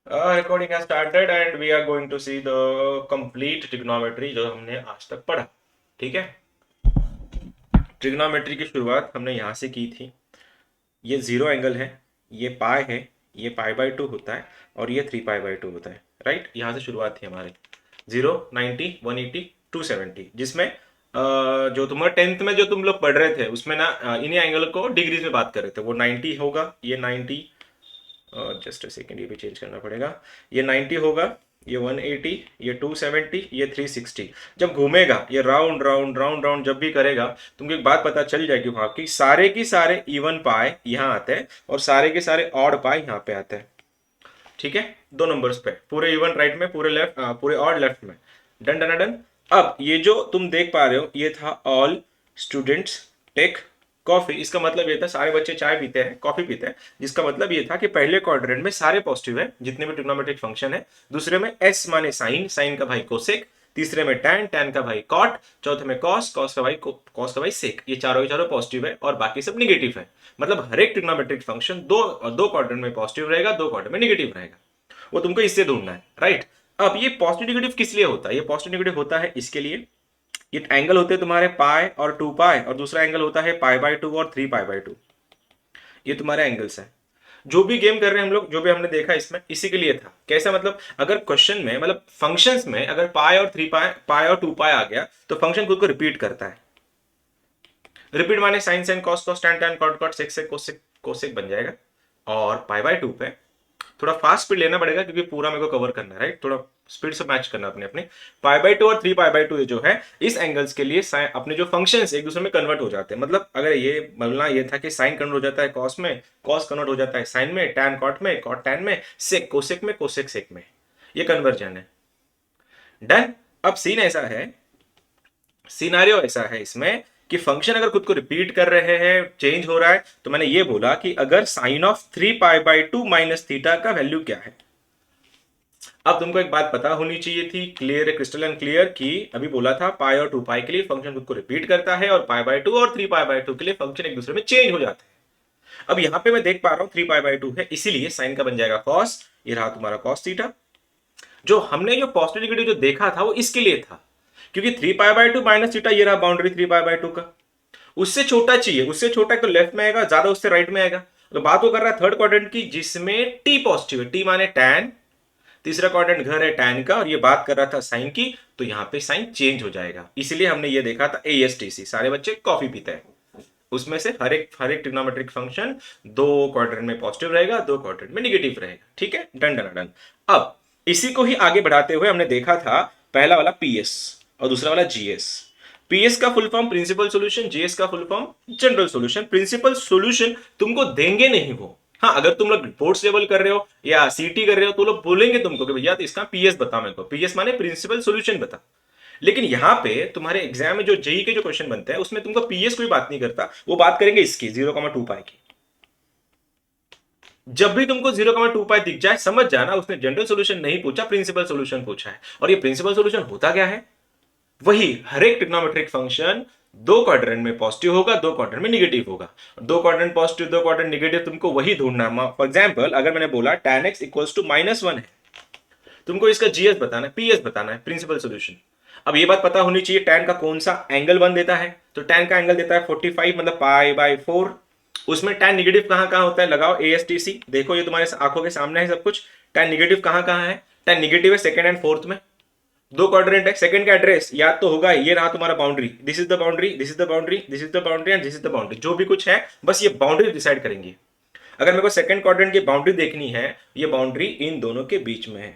Recording has started and we are going to see the complete trigonometry जो हमने आज तक पढ़ा। ठीक है, ट्रिग्नोमेट्री की शुरुआत हमने यहाँ से की थी। ये जीरो एंगल है, ये पाई है, ये पाई बाई टू होता है और ये 3 पाई बाई 2 होता है। राइट, यहाँ से शुरुआत थी हमारी। 0, 90, 180, 270, जिसमें जो तुम्हारे टेंथ में जो तुम लोग पढ़ रहे थे उसमें ना इन्हीं एंगल को डिग्रीज में बात कर रहे थे। वो 90 होगा, ये 90, जस्ट अ सेकेंड, ये भी चेंज करना पड़ेगा। ये 90 होगा, ये 180, ये 270, ये 360। जब घूमेगा ये राउंड राउंड राउंड राउंड जब भी करेगा, तुमको एक बात पता चल जाएगी वहां की, सारे इवन पाए यहाँ आते हैं और सारे के सारे ऑड पाए यहाँ पे आते हैं। ठीक है, दो नंबर्स पे, पूरे इवन राइट में, पूरे लेफ्ट, पूरे ऑड लेफ्ट में। Done done done. अब ये जो तुम देख पा रहे हो ये था ऑल स्टूडेंट्स टेक कॉफी। इसका मतलब ये था सारे बच्चे चाय पीते हैं, कॉफी पीते हैं, जिसका मतलब ये था कि पहले क्वाड्रेंट में सारे पॉजिटिव है जितने भी ट्रिग्नोमेट्रिक फंक्शन है। दूसरे में एस माने साइन, साइन का भाई कोसेक। तीसरे में टैन, टैन का भाई कॉट। चौथे में कॉस, कॉस का भाई सेक। ये चारों के चारों पॉजिटिव है और बाकी सब निगेटिव है। मतलब हर एक ट्रिग्नोमेट्रिक फंक्शन दो दो क्वाड्रेंट में पॉजिटिव रहेगा, दो क्वाड्रेंट में निगेटिव रहेगा। वो तुमको इससे ढूंढना है। राइट, अब ये पॉजिटिव निगेटिव किस लिए होता है? ये पॉजिटिव निगेटिव होता है इसके लिए, ये एंगल होते हैं तुम्हारे पाई और 2 पाई, और दूसरा एंगल होता है पाई बाई 2 और 3 पाई बाई 2। ये तुम्हारे एंगल्स है। जो भी गेम कर रहे हैं हम लोग, जो भी हमने देखा इसमें, इसी के लिए था। कैसा मतलब, अगर क्वेश्चन में मतलब फंक्शंस में अगर पाई और 3 पाई, पाई और 2 पाई आ गया तो फंक्शन खुद को रिपीट करता है। रिपीट माने sine sine cos cos tan tan cot cot sec sec cosec cosec बन जाएगा। और पाई बाई 2 पे थोड़ा फास्ट स्पीड लेना पड़ेगा क्योंकि पूरा मेरे को कवर करना है। राइट, थोड़ा स्पीड से मैच करना अपने अपने। पाई बाई 2 और 3 पाई बाई 2 जो है इस एंगल्स के लिए अपने जो फंक्शंस एक दूसरे में कन्वर्ट हो जाते हैं। मतलब अगर ये बोलना ये था कि साइन कन्वर्ट हो जाता है कॉस में, कॉस कन्वर्ट हो जाता है साइन में, टैन कॉट में, कॉट टैन में, सेक कोसेक में, कोसेक सेक में। ये कन्वर्जन है। डन। अब सीन ऐसा है, सिनारियो ऐसा है इसमें कि फंक्शन अगर खुद को रिपीट कर रहे हैं, चेंज हो रहा है, तो मैंने ये बोला कि अगर sine of 3 pi by 2 minus theta का वैल्यू क्या है। अब तुमको एक बात पता होनी चाहिए थी, क्लियर है, क्रिस्टल एंड क्लियर, कि अभी बोला था पाई और 2 पाई के लिए फंक्शन खुद को रिपीट करता है और पाई बाई 2 और 3 पाई बाई 2 के लिए फंक्शन एक दूसरे में चेंज हो जाता है। अब यहां पे मैं देख पा रहा हूं 3 पाई बाई 2 है, इसीलिए साइन का बन जाएगा कॉस। ये रहा तुम्हारा कॉस थीटा। जो हमने जो पॉजिटिव नेगेटिव जो देखा था वो इसके लिए था, क्योंकि 3 पाई बाई 2 माइनस थीटा, ये रहा बाउंड्री 3 पाई बाई 2 का। उससे छोटा चाहिए, उससे छोटा तो लेफ्ट में आएगा, ज्यादा उससे राइट में आएगा। तो बात वो कर रहा है थर्ड क्वाड्रेंट की जिसमें टी पॉजिटिव है, टी माने टैन। तीसरा क्वाड्रेंट घर है टैन का और ये बात कर रहा था साइन की, तो यहां पे साइन चेंज हो जाएगा। इसीलिए हमने ये देखा था ASTC, सारे बच्चे कॉफी पीते हैं। उसमें से हर एक ट्रिग्नोमेट्रिक फंक्शन दो क्वाड्रेंट में पॉजिटिव रहेगा, दो क्वाड्रेंट में निगेटिव रहेगा। ठीक है, डन डन डन। अब इसी को ही आगे बढ़ाते हुए हमने देखा था पहला वाला PS और दूसरा वाला GS। PS का full form principal solution, GS का full form general solution. Principal solution तुमको देंगे नहीं वो। हाँ, अगर तुम लोग रिपोर्ट्स लेवल कर रहे हो या सीटी कर रहे हो तो लोग बोलेंगे तुमको कि भैया तो इसका PS बता, मेरे को PS माने प्रिंसिपल सॉल्यूशन बता। लेकिन यहां पे तुम्हारे एग्जाम में जो जेई के जो क्वेश्चन बनते हैं उसमें तुमको PS कोई बात नहीं करता, वो बात करेंगे इसकी 0,2 पाई की। जब भी तुमको 0,2 पाई दिख जाए समझ जाना उसने जनरल सॉल्यूशन नहीं पूछा, प्रिंसिपल सॉल्यूशन पूछा है। और ये प्रिंसिपल सॉल्यूशन होता क्या है? वही हर एक ट्रिग्नोमेट्रिक फंक्शन दो क्वाड्रेंट में पॉजिटिव होगा, दो क्वाड्रेंट में निगेटिव होगा। दो क्वाड्रेंट पॉजिटिव, दो क्वाड्रेंट निगेटिव, तुमको वही ढूंढना है। फॉर एग्जाम्पल अगर मैंने बोला tan x इक्वल्स टू -1 है, तुमको इसका GS बताना है, PS बताना है, प्रिंसिपल सॉल्यूशन। अब ये बात पता होनी चाहिए tan का कौन सा एंगल 1 देता है, तो tan का एंगल देता है 45, मतलब पाई/4। उसमें tan निगेटिव कहां कहां होता है, लगाओ ASTC, देखो ये तुम्हारे आंखों के सामने है सब कुछ। tan निगेटिव कहां कहां है? tan निगेटिव है सेकंड एंड फोर्थ में। दो क्वाड्रेंट है, सेकंड का एड्रेस याद तो होगा, ये रहा तुम्हारा boundary, this is the boundary, this is the boundary, this is the boundary and this is the boundary. जो भी कुछ है बस ये बाउंड्री डिसाइड करेंगे। अगर मेरे को सेकंड क्वाड्रेंट की बाउंड्री देखनी है, ये बाउंड्री इन दोनों के बीच में है।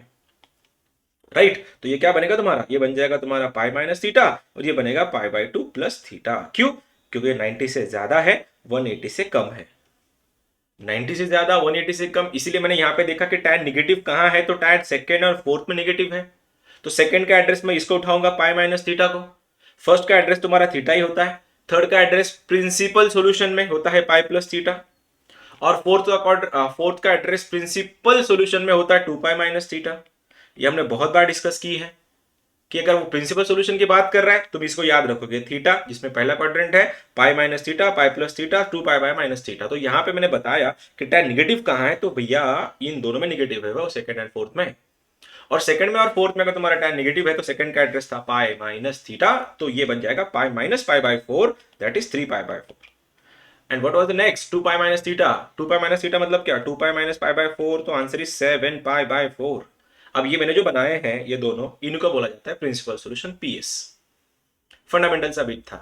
राइट, तो ये क्या बनेगा तुम्हारा, ये बन जाएगा तुम्हारा पाई माइनस थीटा और ये बनेगा पाई/2 प्लस थीटा। क्यों? क्योंकि 90 से ज्यादा है, 180 से कम है। 90 से ज्यादा, 180 से कम, इसीलिए मैंने यहां पे देखा कि tan निगेटिव कहां है, तो tan सेकंड और फोर्थ में निगेटिव है। तो सेकंड का एड्रेस में इसको उठाऊंगा पाई माइनस थीटा को। फर्स्ट का एड्रेस तुम्हारा थीटा ही होता है। थर्ड का एड्रेस प्रिंसिपल सॉल्यूशन में होता है पाई प्लस थीटा। और फोर्थ का एड्रेस प्रिंसिपल सॉल्यूशन में होता है 2 पाई माइनस थीटा। ये हमने बहुत बार डिस्कस की है। कि अगर वो प्रिंसिपल सॉल्यूशन की बात कर रहा है तुम इसको याद रखोगे थीटा, जिसमें पहला क्वाड्रेंट है, pi minus theta, pi plus theta, 2 pi by minus theta. तो यहां पे मैंने बताया कि tan निगेटिव कहां है, तो भैया इन दोनों में निगेटिव है, वो सेकंड एंड फोर्थ में। और सेकंड में और फोर्थ में अगर तुम्हारा tan निगेटिव है तो सेकंड का एड्रेस था पाई माइनस थीटा, तो ये बन जाएगा पाई minus pi by 4, that is 3 pi by 4। And what was the next, 2 pi minus theta. 2 pi minus theta मतलब क्या, 2 पाई माइनस पाई बाय 4, तो आंसर इज 7 पाई बाय 4। अब ये मैंने जो बनाए हैं ये दोनों, इनको बोला जाता है प्रिंसिपल सॉल्यूशन, पीएस। फंडामेंटल सा बिट था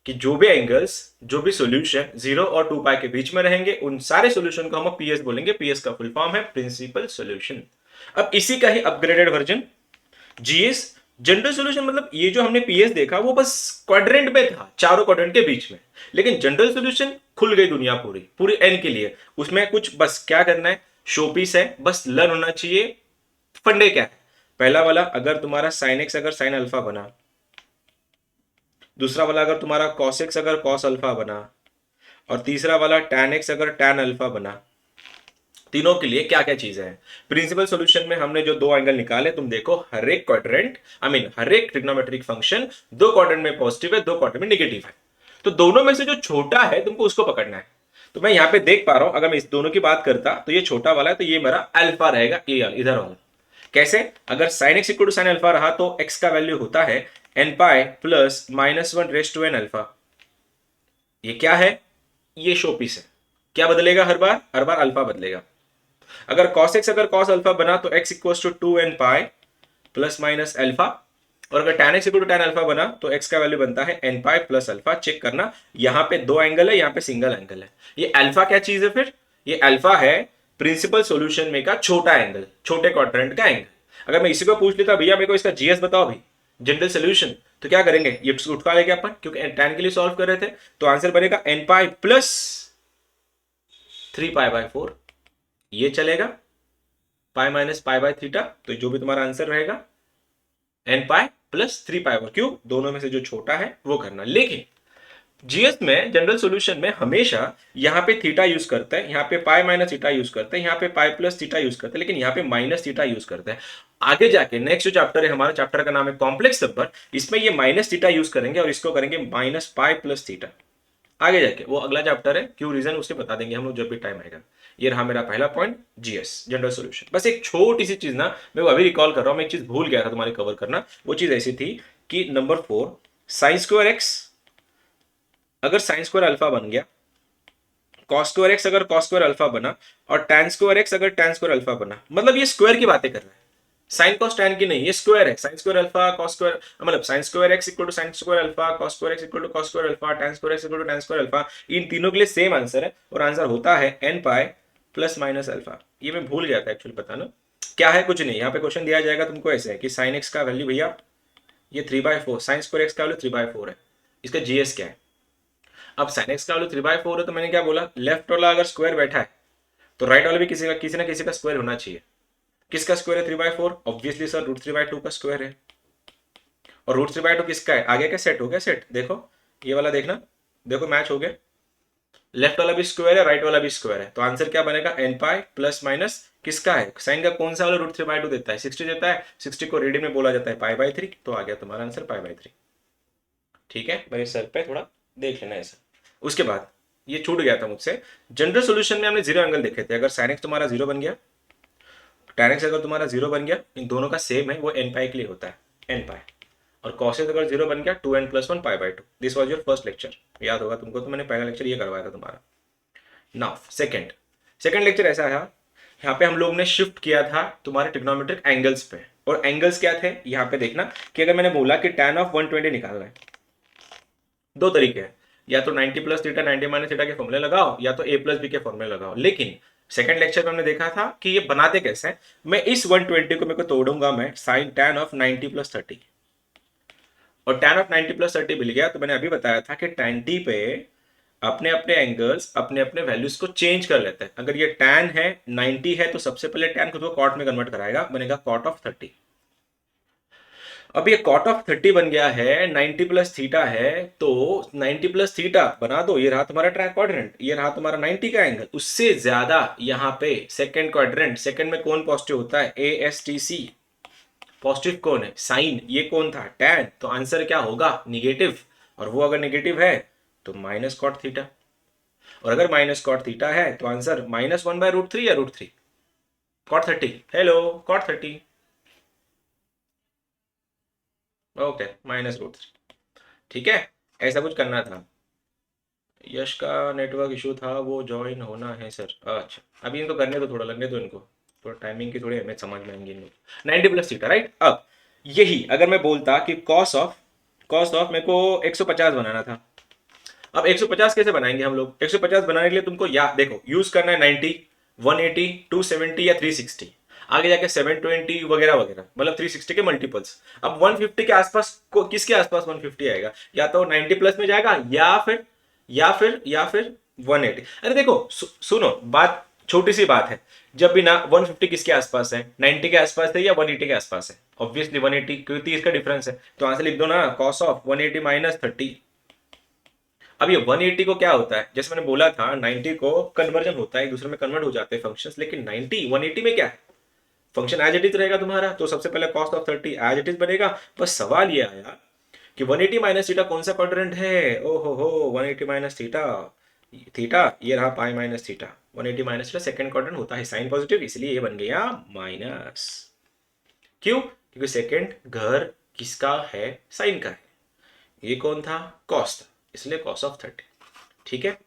कि जो भी एंगल्स, जो भी सॉल्यूशन 0 और 2 पाई के बीच में रहेंगे उन सारे सॉल्यूशन को हम पीएस बोलेंगे। पीएस का फुल फॉर्म है प्रिंसिपल सॉल्यूशन। अब इसी का ही upgraded version GS, general solution. मतलब ये जो हमने पीएस देखा वो बस क्वाड्रेंट में था, चारों क्वाड्रेंट के बीच में, लेकिन जनरल सॉल्यूशन खुल गई दुनिया पूरी पूरी एन के लिए। उसमें कुछ बस क्या करना है, शोपीस है, बस लर्न होना चाहिए। फंडे क्या है, पहला वाला अगर तुम्हारा साइन एक्स अगर साइन अल्फा बना, दूसरा वाला अगर तुम्हारा कॉस एक्स अगर कॉस अल्फा बना, और तीसरा वाला टैन एक्स अगर टैन अल्फा बना, तीनों के लिए क्या क्या चीजें हैं। प्रिंसिपल सॉल्यूशन में हमने जो दो एंगल निकाले, तुम देखो हर एक क्वाड्रेंट, हर एक ट्रिग्नोमेट्रिक फंक्शन दो क्वाड्रेंट में पॉजिटिव है, दो क्वाड्रेंट में नेगेटिव है। तो दोनों में से जो छोटा है तुमको उसको पकड़ना है। तो मैं यहां पे देख पा रहा हूं, अगर मैं इस दोनों की बात करता तो ये छोटा वाला है, तो ये मेरा अल्फा रहेगा, ये इधर वाला। कैसे, अगर sine x equal to sine alpha रहा तो एक्स का वैल्यू होता है n pi plus minus one raise to n alpha. ये क्या है, ये शोपीस है। क्या बदलेगा हर बार, हर बार अल्फा बदलेगा। अगर cos x अगर cos अल्फा बना तो x equal to 2n pi plus minus alpha, और अगर tan x equal to tan alpha बना तो x का वैल्यू बनता है n pi plus alpha. Check करना, यहां पे दो एंगल है, यहां पे सिंगल एंगल है। ये अल्फा क्या चीज है फिर, ये अल्फा है प्रिंसिपल सॉल्यूशन में का छोटा एंगल, छोटे क्वाड्रेंट का एंगल। अगर मैं इसी को पूछ लेता भैया मेरे को इसका जीएस बताओ भाई, जनरल सोल्यूशन, तो क्या करेंगे, ये उठा लेंगे अपन, क्योंकि tan के लिए सॉल्व कर रहे थे। तो आंसर बनेगा n pi plus 3 pi by 4, ये चलेगा pi minus pi by theta. तो जो भी तुम्हारा आंसर रहेगा n pi plus 3 pi by, क्यों, दोनों में से जो छोटा है वो करना। लेकिन जीएस में जनरल सॉल्यूशन में हमेशा यहां पे थीटा यूज करते हैं, यहां पे पाई माइनस थीटा यूज करते हैं, यहां पे पाई प्लस थीटा यूज करते हैं, लेकिन यहां पे माइनस थीटा यूज करते हैं। आगे जाके नेक्स्ट जो चैप्टर है हमारा, चैप्टर का नाम है कॉम्प्लेक्स नंबर, इसमें ये माइनस थीटा यूज करेंगे और इसको करेंगे माइनस पाई प्लस थीटा। आगे जाके वो अगला चैप्टर है, क्यों रीजन उसके बता देंगे हम लोग जब भी टाइम आएगा। ये रहा मेरा पहला पॉइंट, जीएस जनरल सॉल्यूशन। बस एक छोटी सी चीज ना, मैं वो अभी रिकॉल कर रहा हूं, मैं एक चीज भूल गया था तुम्हारे कवर करना। वो चीज ऐसी थी कि नंबर 4 साइन स्क्वायर एक्स अगर साइन स्क्वायर अल्फा बन गया, कॉस स्क्वायर एक्स अगर कॉस स्क्वायर अल्फा बना, और टैन स्क्वायर एक्स अगर टैन स्क्वायर अल्फा बना, मतलब ये स्क्वायर की बातें कर रहा है, साइन कॉस टैन की नहीं, ये स्क्वायर है। Sine square alpha cos square, मतलब sine square x equal to sine square alpha, cos square x equal to cos square alpha, tan square x equal to tan square alpha. इन तीनों के लिए same answer है, और answer होता है n pi plus minus alpha. ये मैं भूल गया था एक्चुअली बताना, क्या है कुछ नहीं। यहाँ पे क्वेश्चन दिया जाएगा तुमको ऐसे है कि साइन एक्स का वैल्यू भैया ये 3/4, साइन स्क्वायर एक्स का वैल्यू 3/4 है, इसका जीएस क्या है। अब साइन एक्स का वैल्यू 3/4 है, तो मैंने क्या बोला, लेफ्ट वाला अगर स्क्वायर बैठा है तो राइट वाला भी किसी ना किसी का स्क्वायर होना चाहिए। किसका स्क्वायर है 3/4, ऑब्वियसली सर √3/2 का स्क्वायर है। और √3/2 किसका है, आगे का सेट हो गया, सेट देखो ये वाला देखना, देखो मैच हो गया। लेफ्ट वाला भी स्क्वायर है, राइट वाला भी स्क्वायर है, तो आंसर क्या बनेगा, एन पाई प्लस माइनस किसका है, साइन का कौन सा वाला √3/2 देता है, 60 देता है। 60 को रेडियन में बोला जाता है पाई/3, तो आ गया तुम्हारा आंसर पाई/3। ठीक है, मेरे सर पे थोड़ा देख लेना ऐसा। उसके बाद ये छूट गया था मुझसे, जनरल सॉल्यूशन में हमने जीरो एंगल देखे थे। अगर साइन एक्स तुम्हारा जीरो बन गया, tan x अगर तुम्हारा जीरो बन गया, इन दोनों का सेम है, वो n पाई के लिए होता है, n पाई। और cos x अगर जीरो बन गया, 2n + 1 pi. This was your first lecture, याद होगा तुमको, तो मैंने पहला लेक्चर ये करवाया था तुम्हारा। नाउ सेकंड लेक्चर ऐसा है, यहाँ पे हम लोग ने शिफ्ट किया था तुम्हारे ट्रिग्नोमेट्रिक एंगल्स पे। और एंगल्स क्या थे, यहाँ पे देखना कि अगर मैंने बोला कि tan ऑफ 120 निकालना है, दो तरीके हैं, या तो 90 + थीटा 90 - थीटा के फॉर्मूले लगाओ, या तो a + b के फॉर्मूले लगाओ। लेकिन सेकंड लेक्चर में हमने देखा था कि ये बनाते कैसे हैं। मैं इस 120 को मेरे को तोड़ूंगा, मैं साइन tan ऑफ 90 + 30, और tan ऑफ 90 + 30 मिल गया। तो मैंने अभी बताया था कि tan t पे अपने अपने एंगल्स अपने अपने वैल्यूज को चेंज कर लेते हैं। अगर ये tan है 90 है, तो सबसे पहले tan खुद को कॉट में कन्वर्ट कराएगा, बनेगा कॉट ऑफ 30। अब ये कॉट ऑफ 30 बन गया है, 90 + थीटा है, तो 90 + थीटा बना दो, ये रहा तुम्हारा ट्राई क्वाड्रेंट, ये रहा तुम्हारा 90 का एंगल। उससे ज्यादा यहाँ पे सेकंड क्वाड्रेंट, सेकंड में कौन पॉजिटिव होता है, ASTC, पॉजिटिव कौन है? साइन। ये कौन था? टैन। तो आंसर क्या होगा? निगेटिव। और वो अगर निगेटिव है तो माइनस कॉट थीटा। और अगर माइनस कॉट थीटा है तो आंसर -1/√3 या √3? कॉट 30। Hello, cot 30। ओके, -√3। ठीक है, ऐसा कुछ करना था। यश का नेटवर्क इशू था, वो ज्वाइन होना है सर। अच्छा, अभी इनको करने तो थोड़ा लगने दो इनको, थोड़ा टाइमिंग की थोड़ी हमें समझ में आएंगी इन लोग। 90 + थीटा, राइट। अब यही अगर मैं बोलता कि कॉस ऑफ मेरे को 150 बनाना था। अब 150 कैसे बनाएंगे हम लोग? 150 बनाने के लिए तुमको या देखो यूज करना है 90, 180, 270 या 360, आगे जाके 720 वगैरह वगैरह, मतलब 360 के मल्टीपल्स। अब 150 के आसपास को किसके आसपास 150 आएगा? या तो 90+ में जाएगा या फिर 180। अरे देखो सुनो बात, छोटी सी बात है। जब भी ना 150 किसके आसपास है? 90 के आसपास है या 180 के आसपास है? ऑब्वियसली 180, क्योंकि इसका डिफरेंस है। तो आंसर लिख दो ना, कॉस ऑफ 180 - 30। अब ये 180 को क्या होता है? जैसे मैंने बोला था 90 को कन्वर्जन होता है, एक दूसरे में कन्वर्ट हो जाते हैं फंक्शंस, लेकिन 90 180 में क्या है? फंक्शन एज इट इज रहेगा तुम्हारा। तो सबसे पहले cos of 30 as it is बनेगा। बस सवाल ये आया कि 180 - थीटा कौन सा क्वाड्रेंट है? ओ हो, 180 - थीटा, थीटा ये रहा pi minus theta. 180 - theta second quadrant होता है साइन पॉजिटिव, इसलिए ये बन गया माइनस। क्यों? क्योंकि सेकंड घर किसका है? साइन का है। ये कौन था? कॉस था, इसलिए कॉस ऑफ 30। ठीक है,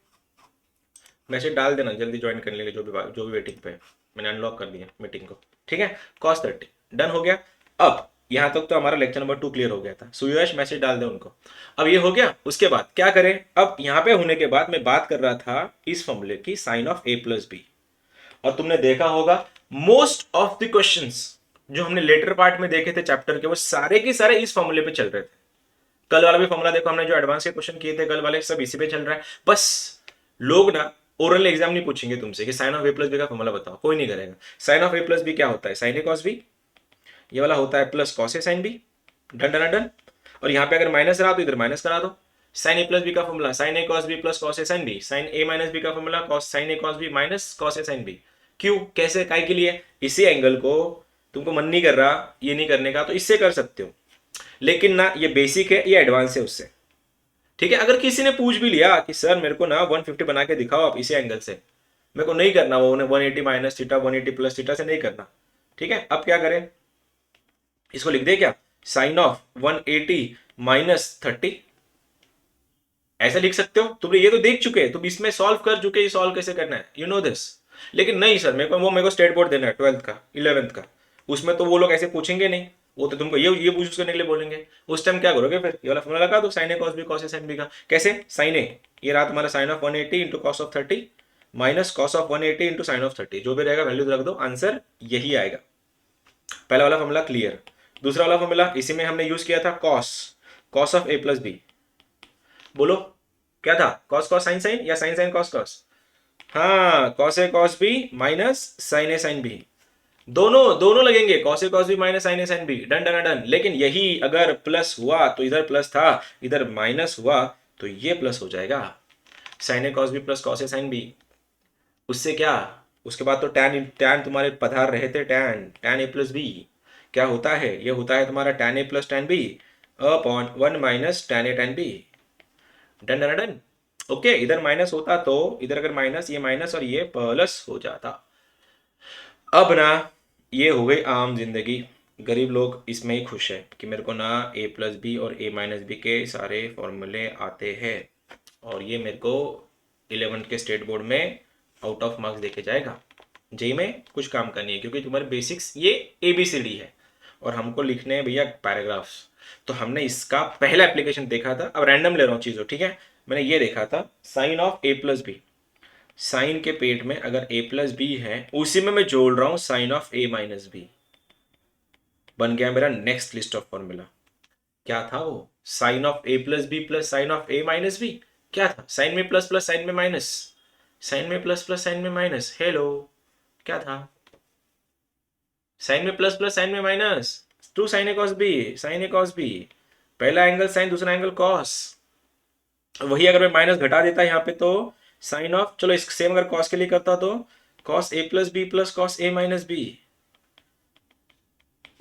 मैसेज डाल देना जल्दी ज्वाइन करने के लिए, जो भी वेटिंग पे है। मैंने अनलॉक कर दिया मीटिंग को। ठीक है, कॉस 30 डन हो गया। अब यहां तक तो हमारा लेक्चर नंबर 2 क्लियर हो गया था। सुयश मैसेज डाल दे उनको। अब ये हो गया, उसके बाद क्या करें? अब यहां पे होने के बाद मैं बात कर रहा था इस फॉर्मूले की, साइन ऑफ a+b। और तुमने देखा होगा मोस्ट ऑफ द क्वेश्चंस जो हमने लेटर पार्ट में देखे थे चैप्टर के, वो सारे के सारे इस फॉर्मूले पे चल रहे थे। कल वाला भी फॉर्मूला देखो, हमने जो एडवांस के क्वेश्चन किए थे कल वाले, सब इसी पे चल रहा है। बस लोग ना ओरल एग्जाम नहीं पूछेंगे तुमसे कि साइन ऑफ a+b का फॉर्मूला बताओ, कोई नहीं करेगा। साइन ऑफ a+b क्या होता है? Sine A cos B. ये वाला होता है plus cos A sine B. Done done done. और यहाँ पे अगर माइनस रहा तो इधर माइनस करा दो। साइन a+b का formula sine A cos B plus cos A sine B. Sine a - b का formula cos sine A cos B minus cos A sine B. क्यों? कैसे? काय के लिए? इसी एंगल को तुमको मन नहीं कर रहा ये नहीं करने का तो इससे कर सकते हो, लेकिन ना ये बेसिक है, ये एडवांस है उससे। ठीक है, अगर किसी ने पूछ भी लिया कि सर मेरे को ना 150 बना के दिखाओ आप इसी एंगल से, मेरे को नहीं करना वो 180 - थीटा 180 + थीटा से नहीं करना। ठीक है, अब क्या करें? इसको लिख दे क्या? Sine of 180 - 30। ऐसा लिख सकते हो। तुम ये तो देख चुके, तुम इसमें सॉल्व कर चुके, ये सॉल्व कैसे करना है, यू नो दिस। लेकिन नहीं सर, मेरे को स्टेट बोर्ड देना है 12th का 11th का, उसमें तो वो लोग ऐसे पूछेंगे नहीं। वो तो तुमको ये यूज करने के लिए बोलेंगे। उस टाइम क्या करोगे फिर? ये वाला फॉर्मूला लगा दो, sine A cos B cos A sine B का। कैसे? साइन ए, ये रहा तुम्हारा sine of 180 into cos of 30 minus cos of 180 into sine of 30, जो भी रहेगा वैल्यू रख दो, आंसर यही आएगा। पहला वाला फॉर्मूला क्लियर। दूसरा वाला फॉर्मूला इसी में हमने यूज किया था, कॉस कॉस ऑफ a+b। बोलो क्या था? कॉस कॉस साइन साइन या साइन साइन कॉस कॉस? हाँ, cos A cos B minus sine A sine B. दोनों दोनों लगेंगे, cos A cos B minus sine A sine B. Done done done. लेकिन यही अगर प्लस हुआ तो इधर प्लस था, इधर माइनस हुआ तो ये प्लस हो जाएगा। Sign A cos B plus cos A sine B. उससे क्या? उसके बाद तो टैन टैन तुम्हारे पधार रहे थे, टैन टैन a+b क्या होता है? ये होता है तुम्हारा tan A plus tan B upon 1 minus tan A tan B. Done done done. Okay, इधर माइनस होता तो इधर अगर माइनस, ये माइनस और ये प्लस हो जाता। अब ना ये हो गई आम जिंदगी। गरीब लोग इसमें ही खुश है कि मेरे को ना a+b और a-b के सारे फॉर्मूले आते हैं, और ये मेरे को 11th के स्टेट बोर्ड में आउट ऑफ मार्क्स देके जाएगा। जेई में कुछ काम करनी है, क्योंकि तुम्हारे बेसिक्स ये ABCD है और हमको लिखने हैं भैया पैराग्राफ्स। तो हमने इसका पहला एप्लीकेशन देखा था। अब रैंडम ले रहा हूँ चीज़ों, ठीक है। मैंने ये देखा था साइन ऑफ a+b, साइन के पेट में अगर a+b है, उसी में मैं जोड़ रहा हूं साइन ऑफ a-b। बन गया मेरा नेक्स्ट लिस्ट ऑफ फॉर्मूला। क्या था वो? Sine of a+b plus sine of a-b। क्या था? साइन में प्लस प्लस साइन में माइनस, साइन में प्लस प्लस साइन में माइनस। हेलो, क्या था? साइन में प्लस प्लस साइन में minus, two sine A cos B, sine A cos B. पहला एंगल साइन, दूसरा एंगल कॉस। वही अगर मैं माइनस घटा देता यहाँ पे तो साइन ऑफ, चलो इस सेम अगर कॉस के लिए करता तो cos a+b plus cos a-b।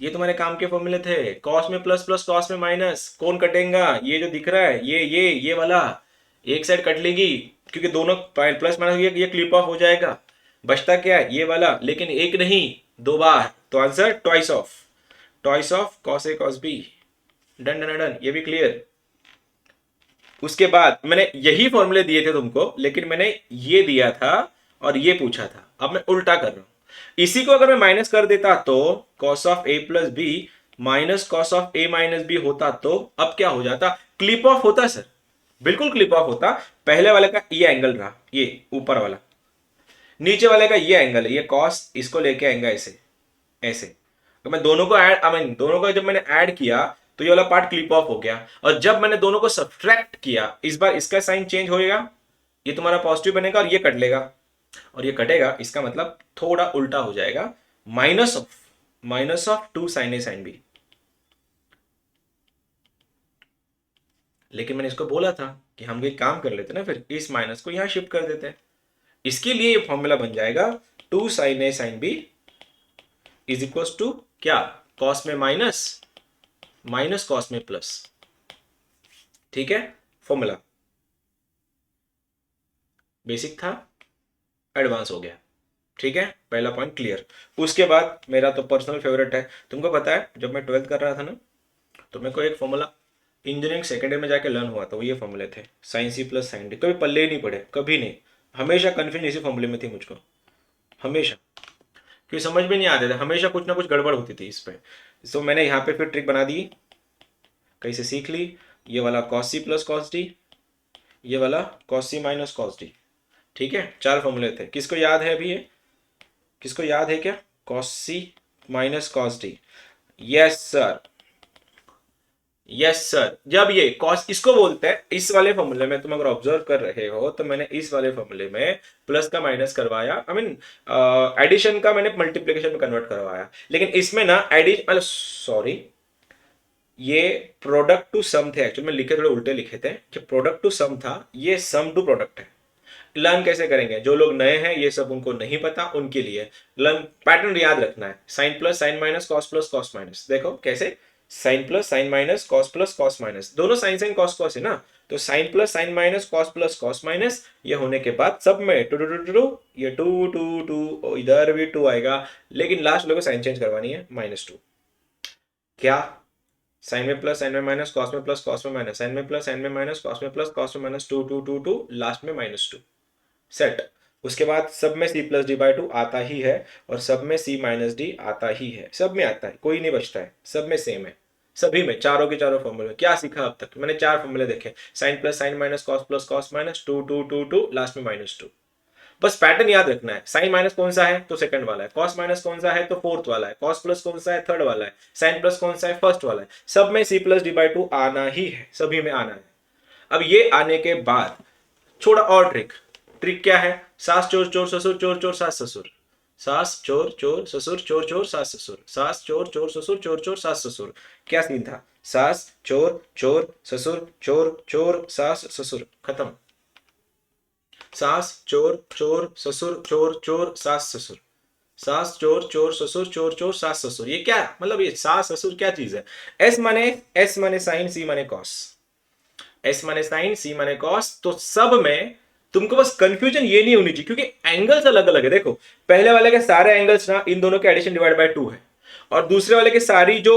ये तुम्हारे काम के फॉर्मूले थे। कॉस में प्लस प्लस कॉस में माइनस, कौन कटेगा? ये जो दिख रहा है ये वाला, एक साइड कट लेगी क्योंकि दोनों प्लस माइनस ये क्लिप ऑफ हो जाएगा। बचता क्या है? ये वाला, लेकिन एक नहीं दो बार, तो answer twice of cos A cos B. Done done done, ये भी क्लियर। उसके बाद मैंने यही फॉर्मूले दिए थे तुमको, लेकिन मैंने ये दिया था और ये पूछा था। अब मैं उल्टा कर रहा हूं। इसी को अगर मैं माइनस कर देता तो cos of a plus B minus cos of a minus B होता, तो अब क्या हो जाता? क्लिप ऑफ होता सर, बिल्कुल क्लिप ऑफ होता। पहले वाले का ये एंगल रहा, ये ऊपर वाला, नीचे वाले का ये एंगल है, ये cos इसको लेके आएगा ऐसे ऐसे। तो मैं दोनों को ऐड, आई मीन दोनों को जब मैंने ऐड किया तो ये वाला पार्ट क्लिप ऑफ हो गया, और जब मैंने दोनों को सब्ट्रैक्ट किया, इस बार इसका साइन चेंज होएगा, ये तुम्हारा पॉजिटिव बनेगा और ये कट लेगा, और ये कटेगा, इसका मतलब थोड़ा उल्टा हो जाएगा, minus of 2 sin a sin b। लेकिन मैंने इसको बोला था कि हम एक काम कर लेते ना, फिर इस माइनस को यहां शिफ्ट कर देते हैं। इसके लिए ये फॉर्मूला बन जाएगा 2 sin a sin b is equal to क्या? कॉस में माइनस, माइनस कॉस में प्लस। ठीक है, फॉर्मूला बेसिक था, एडवांस हो गया। ठीक है, पहला पॉइंट क्लियर। उसके बाद मेरा तो पर्सनल फेवरेट है, तुमको पता है जब मैं 12th कर रहा था ना, तो मेरे को एक फॉर्मूला इंजीनियरिंग सेकेंड ईयर में जाके लर्न हुआ था, वो ये फॉर्मूले थे, sine C plus sine D. कभी पल्ले ही नहीं पड़े, कभी नहीं, हमेशा कंफ्यूजन इसी फॉर्मूले में थी मुझको, हमेशा, क्योंकि समझ में नहीं आते थे, हमेशा कुछ ना कुछ गड़बड़ होती थी इस पे। तो मैंने यहाँ पे फिर ट्रिक बना दी, कहीं से सीख ली। ये वाला cos C plus cos D, ये वाला cos C minus cos D. ठीक है, 4 फॉर्मूले थे। किसको याद है अभी? ये किसको याद है क्या? Cos C minus cos D. Yes sir, yes sir. जब ये कॉस, इसको बोलते हैं, इस वाले फॉर्मूले में तुम अगर ऑब्जर्व कर रहे हो तो मैंने इस वाले फॉर्मूले में प्लस का माइनस करवाया, आई मीन एडिशन का मैंने मल्टीप्लिकेशन में कन्वर्ट करवाया, लेकिन इसमें ना एडिशन, सॉरी, ये प्रोडक्ट टू सम थे एक्चुअली, में लिखे थोड़े उल्टे लिखे थे कि प्रोडक्ट टू सम था, ये सम टू प्रोडक्ट है। लर्न कैसे करेंगे? जो लोग नए हैं ये सब उनको नहीं पता, उनके लिए लर्न पैटर्न याद रखना है। Sine plus sine minus cos plus cos minus, देखो कैसे, sine plus sine minus cos plus cos minus, दोनों साइन साइन कॉस कॉस है ना, तो sine plus sine minus cos plus cos minus, ये होने के बाद सब में टू टू टू टू, ये टू टू टू, इधर भी टू आएगा, लेकिन लास्ट लोगों को साइन चेंज करवानी है, -2। क्या? साइन में प्लस साइन में माइनस कॉस में प्लस कॉस में माइनस, साइन में प्लस साइन में माइनस कॉस में प्लस कॉस में minus, two two two two, last में -2 सेट। उसके बाद सब में c plus D by two आता ही है, और सब में c माइनस डी आता ही है, सब में आता है, कोई नहीं बचता है, सब में सेम है, सभी में, चारों के चारों फॉर्मूले। क्या सीखा अब तक? मैंने 4 फॉर्मूले देखे, sine plus sine minus cos plus cos minus, two two two two, last में -2। बस पैटर्न याद रखना है, साइन माइनस कौन सा है तो सेकंड वाला है, कॉस माइनस कौन सा है तो फोर्थ वाला है, कॉस प्लस कौन सा है थर्ड वाला है, साइन प्लस कौन सा है फर्स्ट वाला है। सब में c plus D by to आना ही है, सभी में आना है। अब ये आने के बाद थोड़ा और ट्रिक, ट्रिक क्या है? सास चोर चोर ससुर चोर चोर सास ससुर, सास चोर चोर ससुर चोर चोर सास ससुर, सास चोर चोर ससुर चोर चोर सास ससुर। क्या सीन था? सास चोर चोर ससुर चोर चोर सास ससुर, खत्म। सास चोर चोर ससुर चोर चोर सास ससुर, सास चोर चोर ससुर चोर चोर सास ससुर। ये क्या मतलब? ये सास ससुर क्या चीज है? एस माने साइन, सी माने कॉस, एस माने साइन, सी माने कॉस। तो सब में तुमको बस कंफ्यूजन ये नहीं होनी चाहिए, क्योंकि एंगल्स अलग अलग है। देखो पहले वाले के सारे एंगल्स ना इन दोनों के एडिशन डिवाइड बाय 2 है, और दूसरे वाले के सारी जो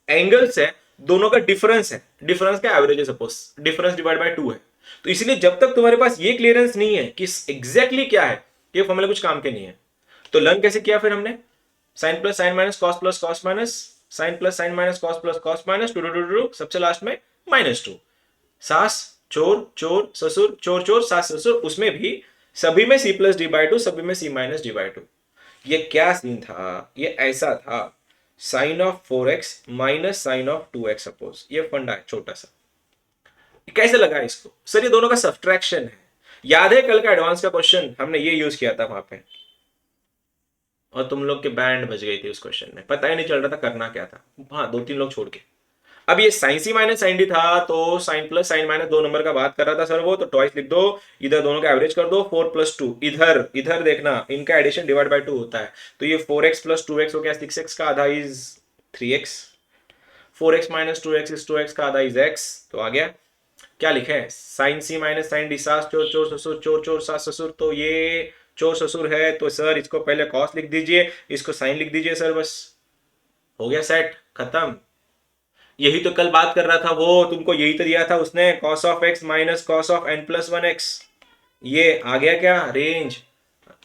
एंगल्स है दोनों का डिफरेंस है, डिफरेंस का एवरेज है, सपोज डिफरेंस डिवाइड बाय 2 है। तो इसलिए जब तक तुम्हारे पास ये क्लियरेंस नहीं है कि एग्जैक्टली क्या है, ये फॉर्मूला कुछ काम के नहीं है। तो लर्न कैसे किया फिर हमने? Sine plus sine minus cos plus cos minus, sine plus sine minus cos plus cos minus, two two two two, सबसे लास्ट में -2। सास चोर चोर ससुर चोर चोर सास ससुर, उसमें भी सभी में c plus D by two, सभी में c minus D by two. ये क्या सीन था? ये ऐसा था, sine of 4x minus sine of 2x, suppose ये फंडा है छोटा सा। कैसे लगा इसको? सर ये दोनों का सब्ट्रैक्शन है। याद है कल का एडवांस का क्वेश्चन हमने ये यूज किया था वहां पे, और तुम लोग के बैंड बज गई थी उस क्वेश्चन में, पता ही नहीं चल रहा था करना क्या था। हाँ 2-3 लोग छोड़ के। अब ये sine C minus sine D था, तो sine plus sine minus 2 number का बात कर रहा था सर वो, तो ट्वाइस लिख दो, इधर दोनों का एवरेज कर दो, 4 + 2, इधर इधर देखना इनका एडिशन डिवाइड बाय 2 होता है, तो ये 4x + 2x हो गया, 6x का आधा is 3x, 4x minus 2x इस 2x का आधा इज x, तो आ गया क्या लिखे है, sign C minus sine D, सास चोर चोर ससुर, चोर चोर सास ससुर, तो ये चोर ससुर है तो सर इसको पहले कॉस लिख दीजिए, इसको साइन लिख दीजिए सर, बस हो गया सेट, खत्म। यही तो कल बात कर रहा था वो, तुमको यही तो दिया था उसने, cos of X minus cos of N plus one X, ये आ गया क्या रेंज,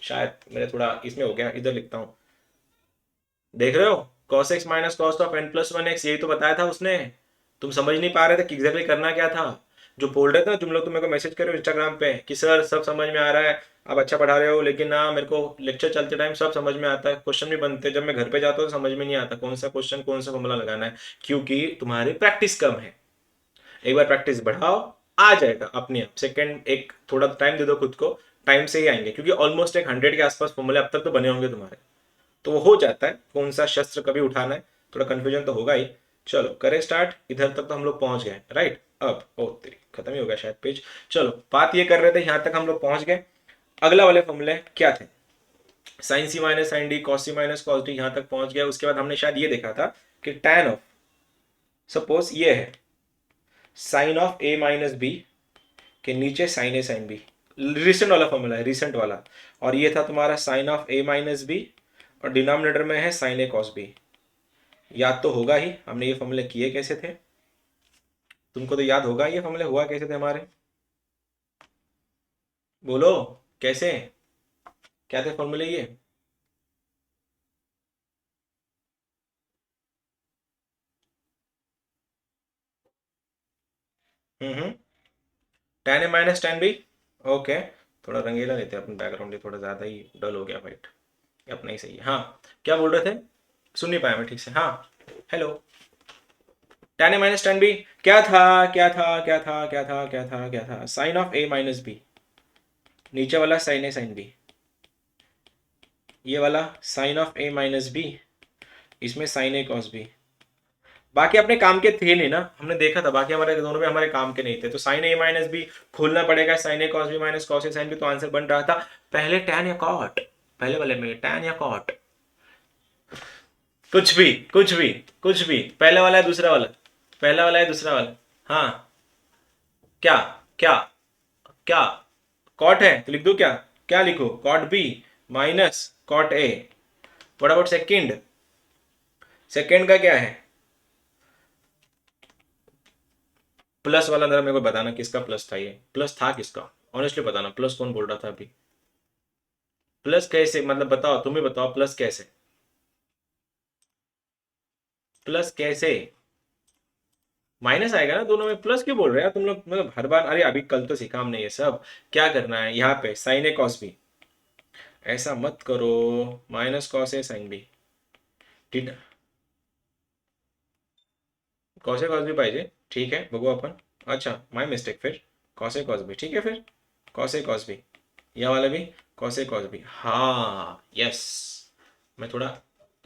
शायद मेरे थोड़ा इसमें हो गया, इधर लिखता हूं, देख रहे हो, cos X minus cos of N plus one X, यही तो बताया था उसने, तुम समझ नहीं पा रहे थे कि एग्जैक्टली करना क्या था। जो बोल रहे थे ना तुम लोग, तुम मेरे को मैसेज कर रहे हो इंस्टाग्राम पे कि सर सब समझ में आ रहा है, आप अच्छा पढ़ा रहे हो, लेकिन ना मेरे को लेक्चर चलते टाइम सब समझ में आता है, क्वेश्चन भी बनते, जब मैं घर पे जाता हूँ तो समझ में नहीं आता कौन सा क्वेश्चन कौन सा फॉर्मूला लगाना है, क्योंकि तुम्हारी प्रैक्टिस कम है। एक बार प्रैक्टिस बढ़ाओ, आ जाएगा अपने आप, सेकंड एक थोड़ा टाइम दे दो खुद को, टाइम से ही आएंगे, क्योंकि ऑलमोस्ट एक 100 के आसपास फॉर्मूले अब तक तो बने होंगे तुम्हारे, तो वो हो जाता है, कौन सा शस्त्र कभी उठाना है, थोड़ा कंफ्यूजन तो होगा ही। चलो करें स्टार्ट, इधर तक तो हम लोग पहुंच गए राइट, अब ओ तेरी खत्म ही हो गया शायद पेज। चलो बात ये कर रहे थे, यहां तक हम लोग पहुंच गए, अगला वाले फॉर्मूले क्या थे, sine C minus sine D, cos C minus cos D, यहां तक पहुंच गया। उसके बाद हमने शायद ये देखा था कि tan ऑफ, सपोज ये है sine of A minus B के नीचे sine A sine B, recent वाला फॉर्मूला है, रिसेंट वाला, और ये था तुम्हारा sine of A minus B, और डिनोमिनेटर में है साइन ए कॉस बी, याद तो होगा ही हमने ये फॉर्मूले किए कैसे थे, तुमको तो याद होगा ये फॉर्मूले हुआ कैसे थे हमारे, बोलो कैसे, क्या थे फॉर्मूले ये, tan ए माइनस tan बी, ओके, थोड़ा रंगीला लेते हैं अपने बैकग्राउंड, ये थोड़ा ज़्यादा ही डल हो गया वाइट, अपना ही सही है, हाँ क्या बोल रहे थे, सुन नहीं पाया मैं ठीक से, हाँ हेलो, tan ए माइनस tan बी, क्या था क्या था क्या था क्या था क्या था क्या था, sine of A minus B, नीचे वाला साइन ए साइन बी, ये वाला sine of A minus B, इसमें साइन ए कॉस बी, बाकी अपने काम के थे नहीं ना, हमने देखा था बाकी हमारे दोनों में हमारे काम के नहीं थे, तो साइन ए माइनस बी खोलना पड़ेगा, sign A cos B minus cos A sine B, तो आंसर बन रहा था पहले टैन या कॉट, पहले वाले में टैन या कॉट, कुछ भी कुछ भी कुछ भी, पहले वाला है दूसरा वाला, पहला वाला है दूसरा वाला, हाँ क्या क्या क्या, कॉट है तो लिख दो, क्या क्या लिखो, cot B minus cot A, what about second, second का क्या है, प्लस वाला, जरा मेरे को बताना किसका प्लस था, ये प्लस था किसका, ऑनेस्टली बताना, प्लस कौन बोल रहा था अभी, प्लस कैसे मतलब बताओ, तुम ही बताओ प्लस कैसे, प्लस कैसे, माइनस आएगा ना दोनों में, प्लस क्यों बोल रहे हैं तुम लोग, मतलब हर बार, अरे अभी कल तो सीखा हमने ये सब, क्या करना है यहाँ पे साइन ए कॉस बी, ऐसा मत करो, minus cos A sine B, ठीक, कॉस ए कॉस बी पाहिजे, ठीक है बघू अपन, अच्छा माय मिस्टेक, फिर कॉस ए कॉस बी, ठीक है फिर कॉस ए कॉस बी, यह वाला भी कॉस ए कॉस बी, हाँ यस, मैं थोड़ा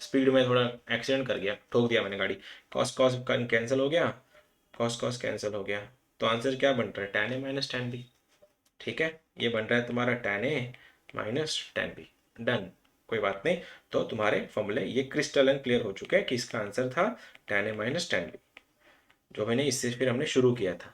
स्पीड में थोड़ा एक्सीडेंट कर गया, ठोक दिया मैंने गाड़ी, कॉस कॉस कैंसिल हो गया, कॉस कॉस कैंसिल हो गया, तो आंसर क्या बन रहा है, tan ए माइनस tan बी, ठीक है, ये बन रहा है तुम्हारा tan ए माइनस tan बी, डन, कोई बात नहीं, तो तुम्हारे फॉर्मूले ये क्रिस्टल एंड क्लियर हो चुके हैं कि इसका आंसर था tan ए माइनस tan बी, जो मैंने इससे फिर हमने शुरू किया था,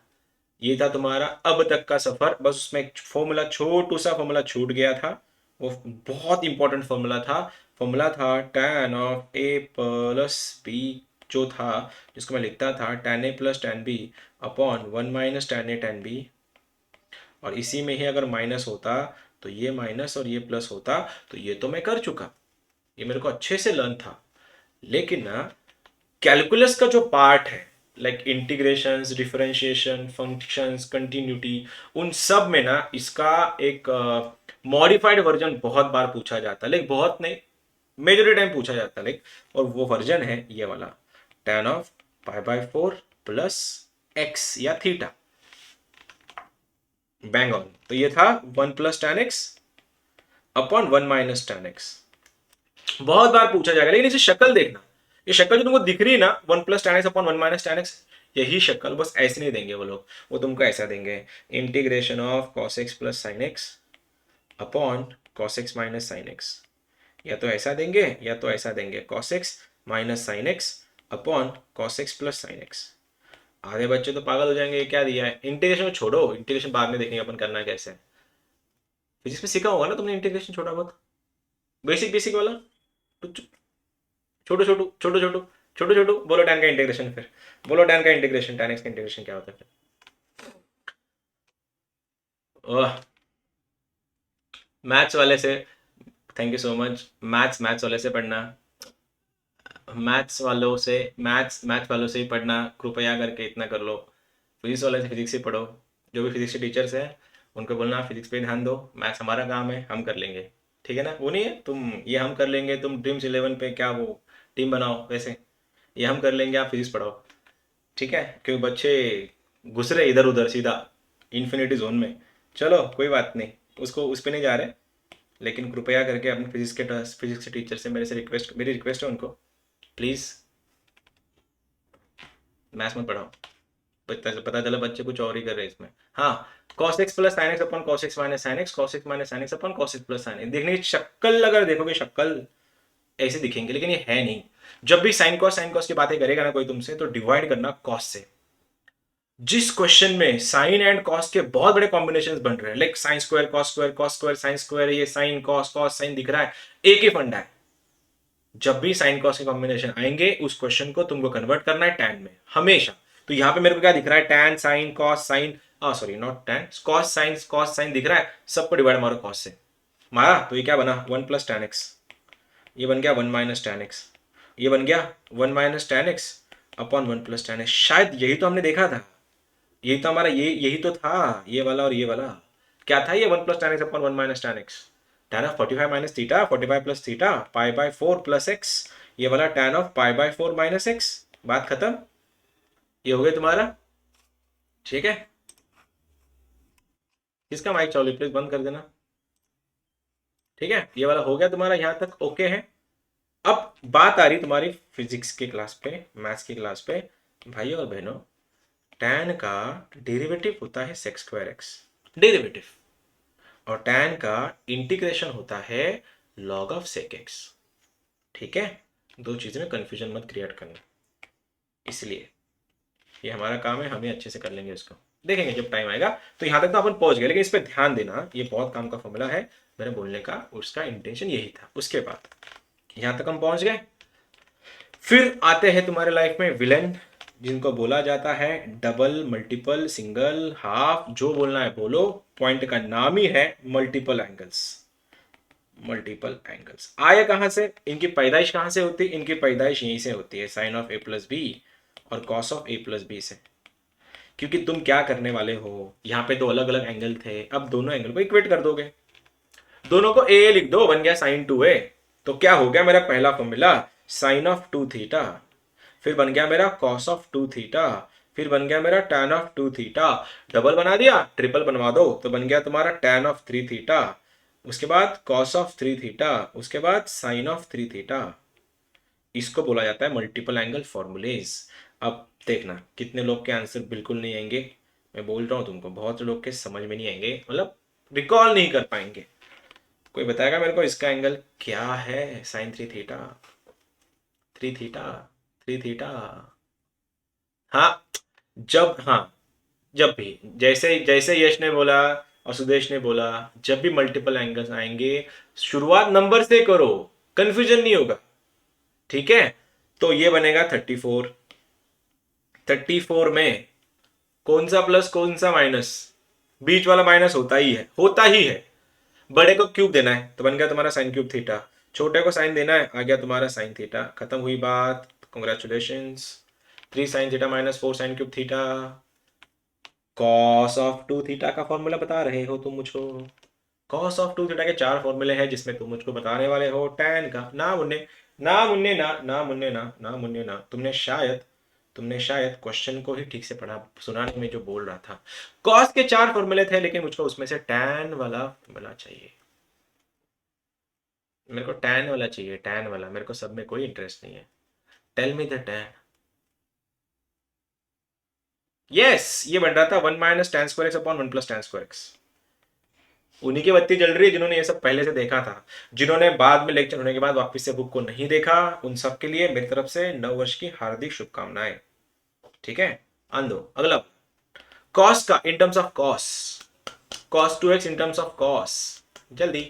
ये था तुम्हारा अब तक का सफर, बस उसमें एक फॉर्मूला छोटू सा फॉर्मूला छूट गया था, वो बहुत इंपॉर्टेंट फॉर्मूला था tan of A plus B, जो था जिसको मैं लिखता था tan A plus tan B upon 1 - tan A tan B, और इसी में ही अगर माइनस होता तो ये माइनस और ये प्लस होता, तो ये तो मैं कर चुका, ये मेरे को अच्छे से लर्न था, लेकिन ना कैलकुलस का जो पार्ट है, like integrations, differentiation, functions, continuity, उन सब में ना इसका एक मॉडिफाइड वर्जन बहुत बार पूछा जाता है, लेकिन बहुत नहीं, मेजोरिटी टाइम पूछा जाता है, लेकिन और वो वर्जन है ये वाला, tan ऑफ π/4 प्लस एक्स या थीटा, बैंग ऑन, तो ये था 1 + tan x upon 1 - tan x, बहुत बार पूछा जाएगा, लेकिन इसे शक्ल देखना, ये शक्ल जो तुमको दिख रही है ना 1 + tan x upon 1 - tan x, यही शक्ल, बस ऐसे नहीं देंगे वो लोग, वो तुमको ऐसा देंगे, integration of cos x plus sin x upon cos x minus sin x, या तो ऐसा देंगे या तो ऐसा देंगे, cos x minus sin x upon cos x plus sine x. आधे बच्चे तो पागल हो जाएंगे, ये क्या दिया है। इंटीग्रेशन को छोड़ो, इंटीग्रेशन बाद में देखेंगे अपन करना कैसे है। फिजिक्स में सीखा होगा ना तुमने इंटीग्रेशन, छोटा बहुत बेसिक बेसिक वाला। तो छोटू छोटू छोटू छोटू छोटू छोटू बोलो tan का इंटीग्रेशन, फिर बोलो tan का इंटीग्रेशन, tan x का इंटीग्रेशन क्या होता है फिर। मैथ्स वाले से, thank you so much. Maths वाले से पढ़ना, मैथ्स वालों से ही पढ़ना, कृपया करके इतना कर लो। फिजिक्स वाले से फिजिक्स ही पढ़ो। जो भी फिजिक्स के टीचर्स हैं उनको बोलना फिजिक्स पे ध्यान दो, मैथ्स हमारा काम है, हम कर लेंगे। ठीक है ना, वो नहीं है तुम ये हम कर लेंगे, तुम ड्रीम्स 11 पे क्या वो टीम बनाओ वैसे, ये हम कर लेंगे, आप फिजिक्स पढ़ाओ। ठीक है, क्योंकि बच्चे घुस रहे इधर उधर सीधा इन्फिनिटी जोन में। चलो कोई बात नहीं, उसको उस पर नहीं जा रहे। लेकिन कृपया करके अपने फिजिक्स के टीचर से मेरी रिक्वेस्ट है उनको, प्लीज़ मैथ्स मत पढ़ाओ। पता चला बच्चे कुछ और ही कर रहे हैं इसमें। हाँ, cos x plus sine x upon cos x minus sine x, cos x minus sine x upon cos x plus sine x. देखने की शक्ल अगर देखोगे, शक्ल ऐसे दिखेंगे, लेकिन ये है नहीं। जब भी साइन कॉस की बातें करेगा ना कोई तुमसे, तो डिवाइड करना कॉस से। जिस क्वेश्चन में साइन एंड कॉस के बहुत बड़े कॉम्बिनेशंस बन रहे हैं, like sine square cos square sine square, ये साइन कॉस साइन दिख रहा है, एक ही फंडा है। जब भी साइन कॉस के कॉम्बिनेशन आएंगे, उस क्वेश्चन को तुमको कन्वर्ट करना है टैन में हमेशा। तो यहां पे मेरे को क्या दिख रहा है, tan sine cos sine, sorry not tan, cos sine दिख रहा है, सबको डिवाइड मारो कॉस से। मारा तो ये क्या बना, 1 + tan x। ये बन गया 1 - tan x। ये बन गया 1 - tan x upon 1 + tan x। शायद यही तो हमने देखा था, यही तो हमारा, यही तो था, ये वाला और ये वाला। क्या था ये 1 + tan x upon 1 - tan x। tan of 45 minus theta, 45 plus theta, π/4 plus x. ये वाला tan ऑफ π/4 माइनस एक्स। बात खत्म, ये हो गया तुम्हारा। ठीक है, किसका माइक चालू, प्लीज बंद कर देना। ठीक है, ये वाला हो गया तुम्हारा, यहां तक ओके है। अब बात आ रही तुम्हारी फिजिक्स की क्लास पे, मैथ्स की क्लास पे। भाइयों और बहनों, tan का डेरिवेटिव होता है sec²x, डेरिवेटिव। और tan का इंटीग्रेशन होता है log ऑफ sec x। ठीक है, दो चीजें में कंफ्यूजन मत क्रिएट करना। इसलिए ये हमारा काम है, हम ही अच्छे से कर लेंगे इसको, देखेंगे जब टाइम आएगा। तो यहां तक तो अपन पहुंच गए, लेकिन इस पर ध्यान देना, ये बहुत काम का फॉर्मूला है। मेरे बोलने का उसका इंटेंशन यही था। उसके बाद यहां तक हम पहुंच गए। फिर आते हैं तुम्हारे लाइफ में विलेन, जिनको बोला जाता है डबल, मल्टीपल, सिंगल, हाफ, जो बोलना है बोलो। पॉइंट का नाम ही है मल्टीपल एंगल्स। मल्टीपल एंगल्स आए कहां से, इनकी पैदाइश कहां से होती है, इनकी पैदाइश यहीं से होती है, साइन ऑफ a+b और कॉस ऑफ a+b से। क्योंकि तुम क्या करने वाले हो, यहाँ पे दो अलग अलग एंगल थे, अब दोनों एंगल को इक्वेट कर दोगे, दोनों को ए लिख दो, बन गया साइन 2a। तो क्या हो गया मेरा पहला फॉर्मूला, साइन ऑफ 2 थीटा। फिर बन गया मेरा कॉस ऑफ 2 थीटा। फिर बन गया मेरा tan ऑफ 2 थीटा। डबल बना दिया, ट्रिपल बनवा दो, तो बन गया तुम्हारा tan ऑफ 3 थीटा। उसके बाद cos ऑफ 3 थीटा, उसके बाद sin ऑफ 3 थीटा। इसको बोला जाता है मल्टीपल एंगल फॉर्मूलेज। अब देखना कितने लोग के आंसर बिल्कुल नहीं आएंगे। मैं बोल रहा हूँ तुमको, बहुत से लोग के समझ में नहीं आएंगे, मतलब रिकॉल नहीं कर पाएंगे। कोई बताएगा मेरे को इसका एंगल क्या है, साइन 3 थीटा, 3 थीटा, 3 थीटा। हाँ, हाँ, जब भी जैसे जैसे यश ने बोला और सुदेश ने बोला, जब भी मल्टीपल एंगल्स आएंगे, शुरुआत नंबर से करो, कंफ्यूजन नहीं होगा। ठीक है, तो ये बनेगा 34। 34 में कौन सा प्लस कौन सा माइनस, बीच वाला माइनस होता ही है, होता ही है। बड़े को क्यूब देना है तो बन गया तुम्हारा साइन क्यूब थीटा, छोटे को साइन देना है, आ गया तुम्हारा साइन थीटा। खत्म हुई बात, congratulation. 3 sine theta minus 4 sign cube theta. Cos of 2 theta का फॉर्मूला बता रहे हो तुम मुझको। कॉस ऑफ 2 थीटा के 4 फॉर्मूले हैं, जिसमें तुम मुझको बताने वाले हो टैन का। ना मुन्ने ना मुन्ने ना ना मुन्ने ना ना मुन्ने ना, तुमने शायद क्वेश्चन को ही ठीक से पढ़ा, सुनाने में जो बोल रहा था। कॉस के 4 फॉर्मूले थे, लेकिन मुझको उसमें से टैन वाला फॉर्मूला चाहिए। मेरे को टैन वाला चाहिए, टैन वाला, मेरे को सब में कोई इंटरेस्ट नहीं है। Tell me the tan. Yes, ये बन रहा था 1 - tan² x अपॉन 1 + tan²x। उन्हीं की बत्ती जल रही है जिन्होंने ये सब पहले से देखा था। जिन्होंने बाद में लेक्चर होने के बाद वापस से बुक को नहीं देखा, उन सब के लिए मेरी तरफ से नव वर्ष की हार्दिक शुभकामनाएं। ठीक है, आन दो अगला। कॉस का in terms of cos, cos 2x in terms of cos, जल्दी।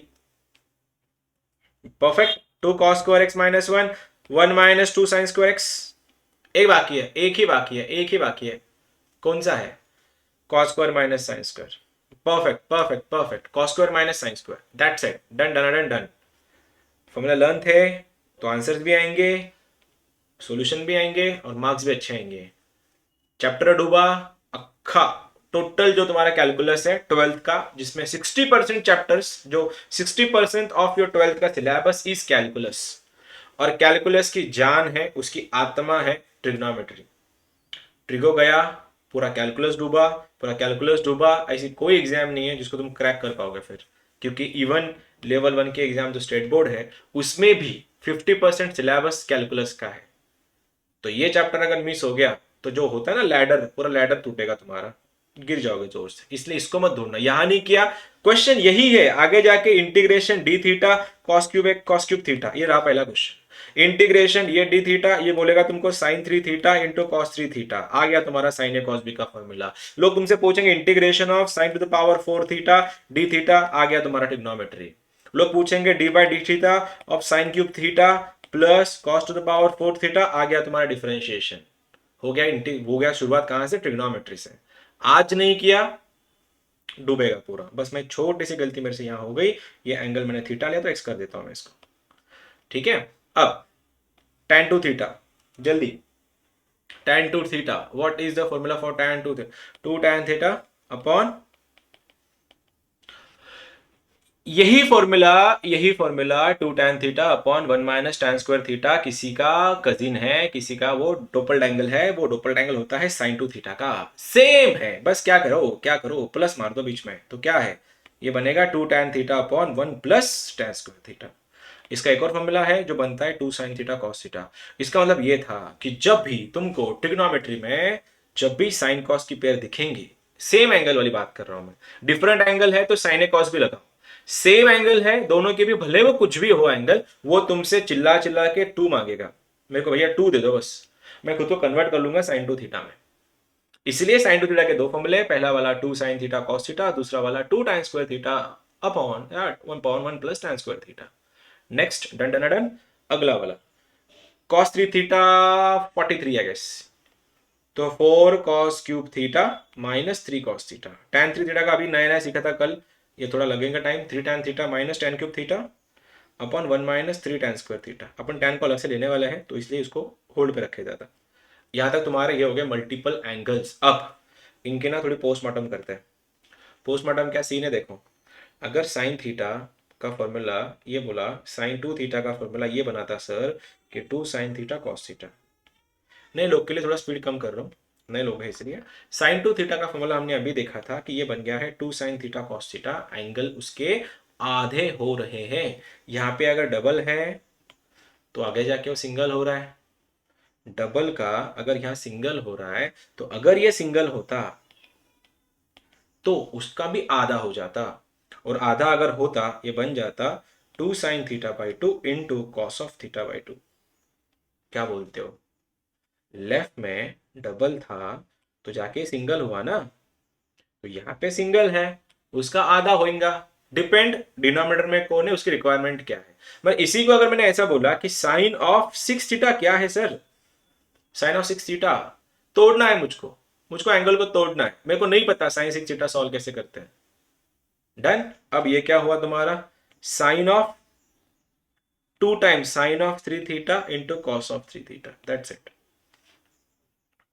Perfect. 2 cos square x minus 1, 1 minus 2 sine square x. एक बाकी है, एक ही बाकी है, एक ही बाकी है। कौन सा है? Cos square minus sine square. Perfect perfect perfect, cos square minus sine square, that's it, done done done done. Formula learn थे तो आंसर्स भी आएंगे, सॉल्यूशन भी आएंगे और मार्क्स भी अच्छे आएंगे। चैप्टर डूबा अखा, टोटल जो तुम्हारा कैलकुलस है 12th का, जिसमें 60% चैप्टर्स, जो 60% ऑफ योर 12th का सिलेबस इज कैलकुलस। और कैलकुलस की जान है, उसकी आत्मा है ट्रिग्नोमेट्री। ट्रिगो गया, पूरा कैलकुलस डूबा, पूरा कैलकुलस डूबा। ऐसी कोई एग्जाम नहीं है जिसको तुम क्रैक कर पाओगे फिर, क्योंकि इवन लेवल 1 के एग्जाम जो स्टेट बोर्ड है उसमें भी 50% सिलेबस कैलकुलस का है। तो ये चैप्टर अगर मिस हो गया तो जो होता है ना लैडर, पूरा लैडर टूटेगा तुम्हारा, गिर जाओगे जोर से। इसलिए इसको मत ढूंढना, यहां नहीं किया। क्वेश्चन यही है आगे जाके, integration d theta cos cube एक कॉस क्यूब थीटा, ये रहा पहला क्वेश्चन। इंटीग्रेशन ये डी थीटा, ये बोलेगा तुमको sine 3 theta into cos 3 theta, आ गया तुम्हारा साइन ए कॉस बी का फॉर्मूला। लोग तुमसे पूछेंगे integration of sine to the power 4 theta d theta, आ गया तुम्हारा ट्रिग्नोमेट्री। लोग पूछेंगे d by d theta of sine cube theta plus cos to the power 4 theta, आ गया तुम्हारा डिफरेंशिएशन। हो गया शुरुआत कहां से? ट्रिग्नोमेट्री से। आज नहीं किया डूबेगा पूरा। बस मैं छोटी सी गलती मेरे से यहां हो गई, ये एंगल मैंने थीटा लिया तो एक्स कर देता हूं मैं इसको। ठीक है, अब tan 2 थीटा, जल्दी। tan 2 theta, what is the formula for tan 2 theta? 2 tan theta upon, यही formula 2 tan theta upon 1 minus tan square theta. किसी का कजिन है, किसी का वो डोपल एंगल है, वो डोपल एंगल होता है sin 2 थीटा का, सेम है। बस क्या करो प्लस मार दो बीच में, तो क्या है? ये बनेगा 2 tan theta upon 1 plus tan square theta. इसका एक और फॉर्मूला है जो बनता है 2 sin थीटा cos थीटा। इसका मतलब ये था कि जब भी तुमको ट्रिग्नोमेट्री में जब भी साइन कॉस की पेयर दिखेंगी, सेम एंगल वाली बात कर रहा हूं मैं, डिफरेंट एंगल है तो साइन ए कॉस भी लगाओ, सेम एंगल है दोनों के भी, भले वो कुछ भी हो एंगल, वो तुमसे चिल्ला चिल्ला के 2 मांगेगा, मेरे को भैया 2 दे दो बस, मैं खुद को कन्वर्ट कर लूंगा sin 2 थीटा में। इसलिए sin 2 थीटा के दो फॉर्मूले, पहला वाला 2 sin थीटा cos थीटा, दूसरा वाला 2 tan square theta upon 1 plus tan square theta. Next, done done done. अगला वाला cos 3 थीटा 43 आई गेस, तो 4 cos cube theta minus 3 cos theta. tan 3 theta का अभी नया नया सीखा था कल, ये थोड़ा लगेगा time. 3 tan theta minus tan cube theta upon 1 minus 3 tan square theta. अपन tan को अलग से लेने वाले हैं तो इसलिए इसको होल्ड पे रखे जाता। यहां तक तुम्हारे ये हो गए मल्टीपल एंगल्स। अब इनके ना थोड़ी पोस्टमार्टम करते हैं। पोस्टमार्टम क्या सीन है देखो, अगर साइन थीटा का फॉर्मूला ये बोला, साइन 2 थीटा का फॉर्मूला ये बना था सर कि 2 sin थीटा cos थीटा। नए लोग के लिए थोड़ा स्पीड कम कर रहा हूँ, नए लोग हैं इसलिए। साइन 2 थीटा का फॉर्मूला हमने अभी देखा था कि ये बन गया है 2 sin theta cos theta, angle उसके आधे हो रहे हैं। यहाँ पे अगर डबल है तो आगे जाके वो सिंगल हो रहा है, डबल का अगर यहाँ सिंगल हो रहा है तो अगर ये सिंगल होता तो उसका भी आधा हो जाता, और आधा अगर होता ये बन जाता 2 sin theta by 2 into cos of theta by 2। क्या बोलते हो? लेफ्ट में डबल था तो जाके सिंगल हुआ ना, तो यहाँ पे सिंगल है, उसका आधा होगा। डिपेंड डिनोमिनेटर में कौन है, उसकी रिक्वायरमेंट क्या है। मैं इसी को अगर मैंने ऐसा बोला कि साइन ऑफ 6 थीटा क्या है सर, साइन ऑफ 6 थीटा तोड़ना है मुझको, मुझको एंगल को तोड़ना है, मेरे को नहीं पता साइन 6 थीटा सॉल्व कैसे करते हैं। डन। अब ये क्या हुआ तुम्हारा, sine of 2 times sine of 3 theta into cos of 3 theta, that's it.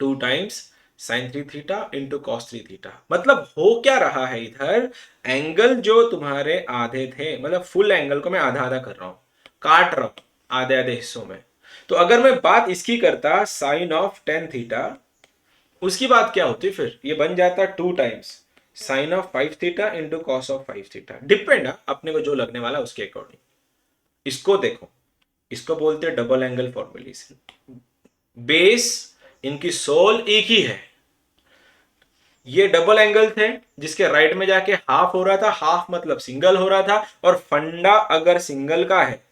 2 times sine 3 theta into cos 3 theta. मतलब हो क्या रहा है इधर, एंगल जो तुम्हारे आधे थे, मतलब फुल एंगल को मैं आधा आधा कर रहा हूं, काट रहा हूं आधे आधे हिस्सों में। तो अगर मैं बात इसकी करता साइन ऑफ 10 थीटा, उसकी बात क्या होती, फिर ये बन जाता 2 times sine of 5 theta into cos of 5 theta. Depend है अपने को जो लगने वाला उसके अकॉर्डिंग। इसको देखो, इसको बोलते हैं डबल एंगल फॉर्मुलेशन। बेस इनकी सोल एक ही है, ये डबल एंगल थे जिसके राइट में जाके हाफ हो रहा था, हाफ मतलब सिंगल हो रहा था, और फंडा अगर सिंगल का है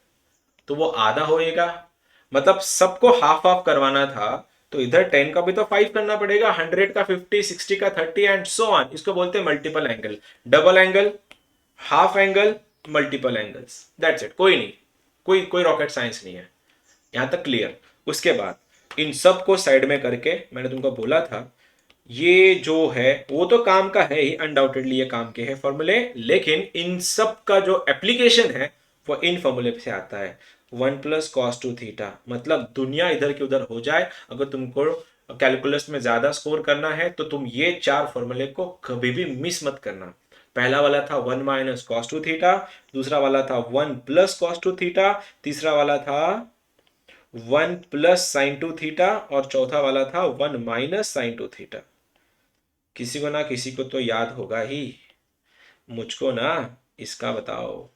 तो वो आधा होएगा, मतलब सबको हाफ हाफ करवाना था, तो इधर 10 का भी तो 5 करना पड़ेगा, 100 का 50, 60 का 30 एंड सो ऑन। इसको बोलते हैं multiple angle. Double angle, half angle, multiple angles, that's it. कोई नहीं, कोई कोई रॉकेट साइंस नहीं है, यहां तक क्लियर। उसके बाद इन सब को साइड में करके मैंने तुमको बोला था ये जो है वो तो काम का है ही, अनडाउटेडली ये काम के है फॉर्मूले, लेकिन इन सब का जो एप्लीकेशन है वो इन फॉर्मूले से आता है। 1 + cos 2 थीटा, मतलब दुनिया इधर की उधर हो जाए, अगर तुमको कैलकुलस में ज्यादा स्कोर करना है तो तुम ये 4 फॉर्मूले को कभी भी मिस मत करना। पहला वाला था 1 - cos 2 थीटा, दूसरा वाला था 1 + cos 2 थीटा, तीसरा वाला था 1 + sin 2 थीटा, और चौथा वाला था 1 - sin 2 थीटा। किसी को ना किसी को तो याद होगा ही, मुझको ना इसका बताओ।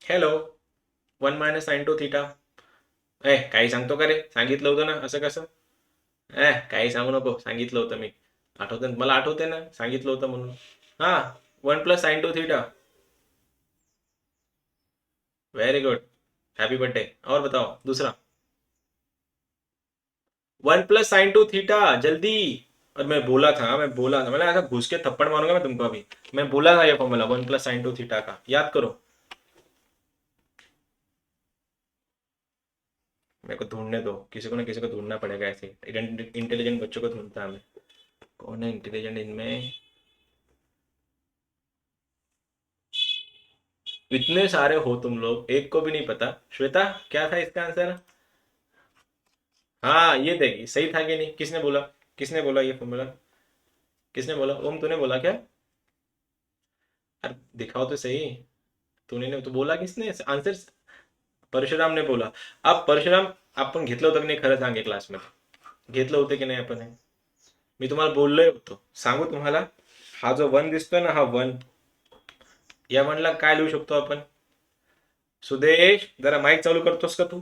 Hello, 1 - sin 2 theta. काही सांगतो का रे? सांगितलं होतं ना असं कसं? काही सांगू नको, सांगितलं होतं मी. आठवतं मला, आठवते ना सांगितलं होतं म्हणून. हा, 1 + sin 2 theta. Very good, happy birthday. और बताओ दूसरा। 1 + sin 2 थीटा, जल्दी। और मैं बोला था मैंने ऐसा घुस के थप्पड़ मारूंगा मैं तुमको अभी। मैं बोला था ये फॉर्मूला 1 + sin 2 थीटा का, याद करो। मेरे को ढूंढने दो, किसी को ना किसी को ढूंढना पड़ेगा ऐसे। इंटेलिजेंट बच्चों को ढूंढता है मैं। कौन है इंटेलिजेंट इनमें? इतने सारे हो तुम लोग, एक को भी नहीं पता। श्वेता, क्या था इसका आंसर? हाँ, ये देगी, सही था कि नहीं? किसने बोला? किसने बोला ये फॉर्मूला? किसने बोला? ओम, तूने बोला क्या? अरे दिखाओ तो सही। तूने नहीं तो बोला, किसने आंसर? परशुराम ने बोला। अब परशुराम, आपण घेतलं होतं की नाही खरं सांग, क्लासमध्ये घेतलं होतं की नाही आपण हे? मी तुम्हाला बोललोय होतो, सांगू तुम्हाला? हा जो वन दिसतोय ना, हा वन, या वनला काय लिहू शकतो आपण? सुदेश, जरा माईक चालू करतोस का तू?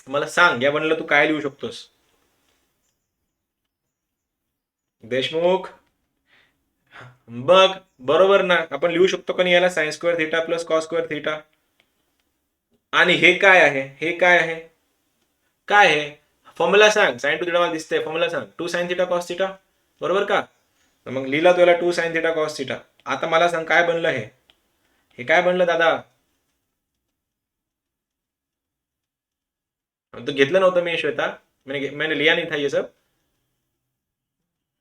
मला सांग, या वनला तू काय लिहू शकतोस? देशमुख, बघ, बरोबर ना? आपण लिहू शकतो का नाही याला? sin2 theta + cos2 theta. आणि हे काय आहे? हे काय आहे? काय आहे? फॉर्म्युला सांग. sin 2 थीटा मला दिसतंय, फॉर्म्युला सांग. 2 sin थीटा cos थीटा, बरोबर का? तर मग लिहिला तुला 2 sin थीटा cos थीटा. आता मला सांग काय बनलं हे? हे काय बनलं दादा? तो घेतलं नव्हतं मी श्वेता, मैंने लिया नहीं था ये सब.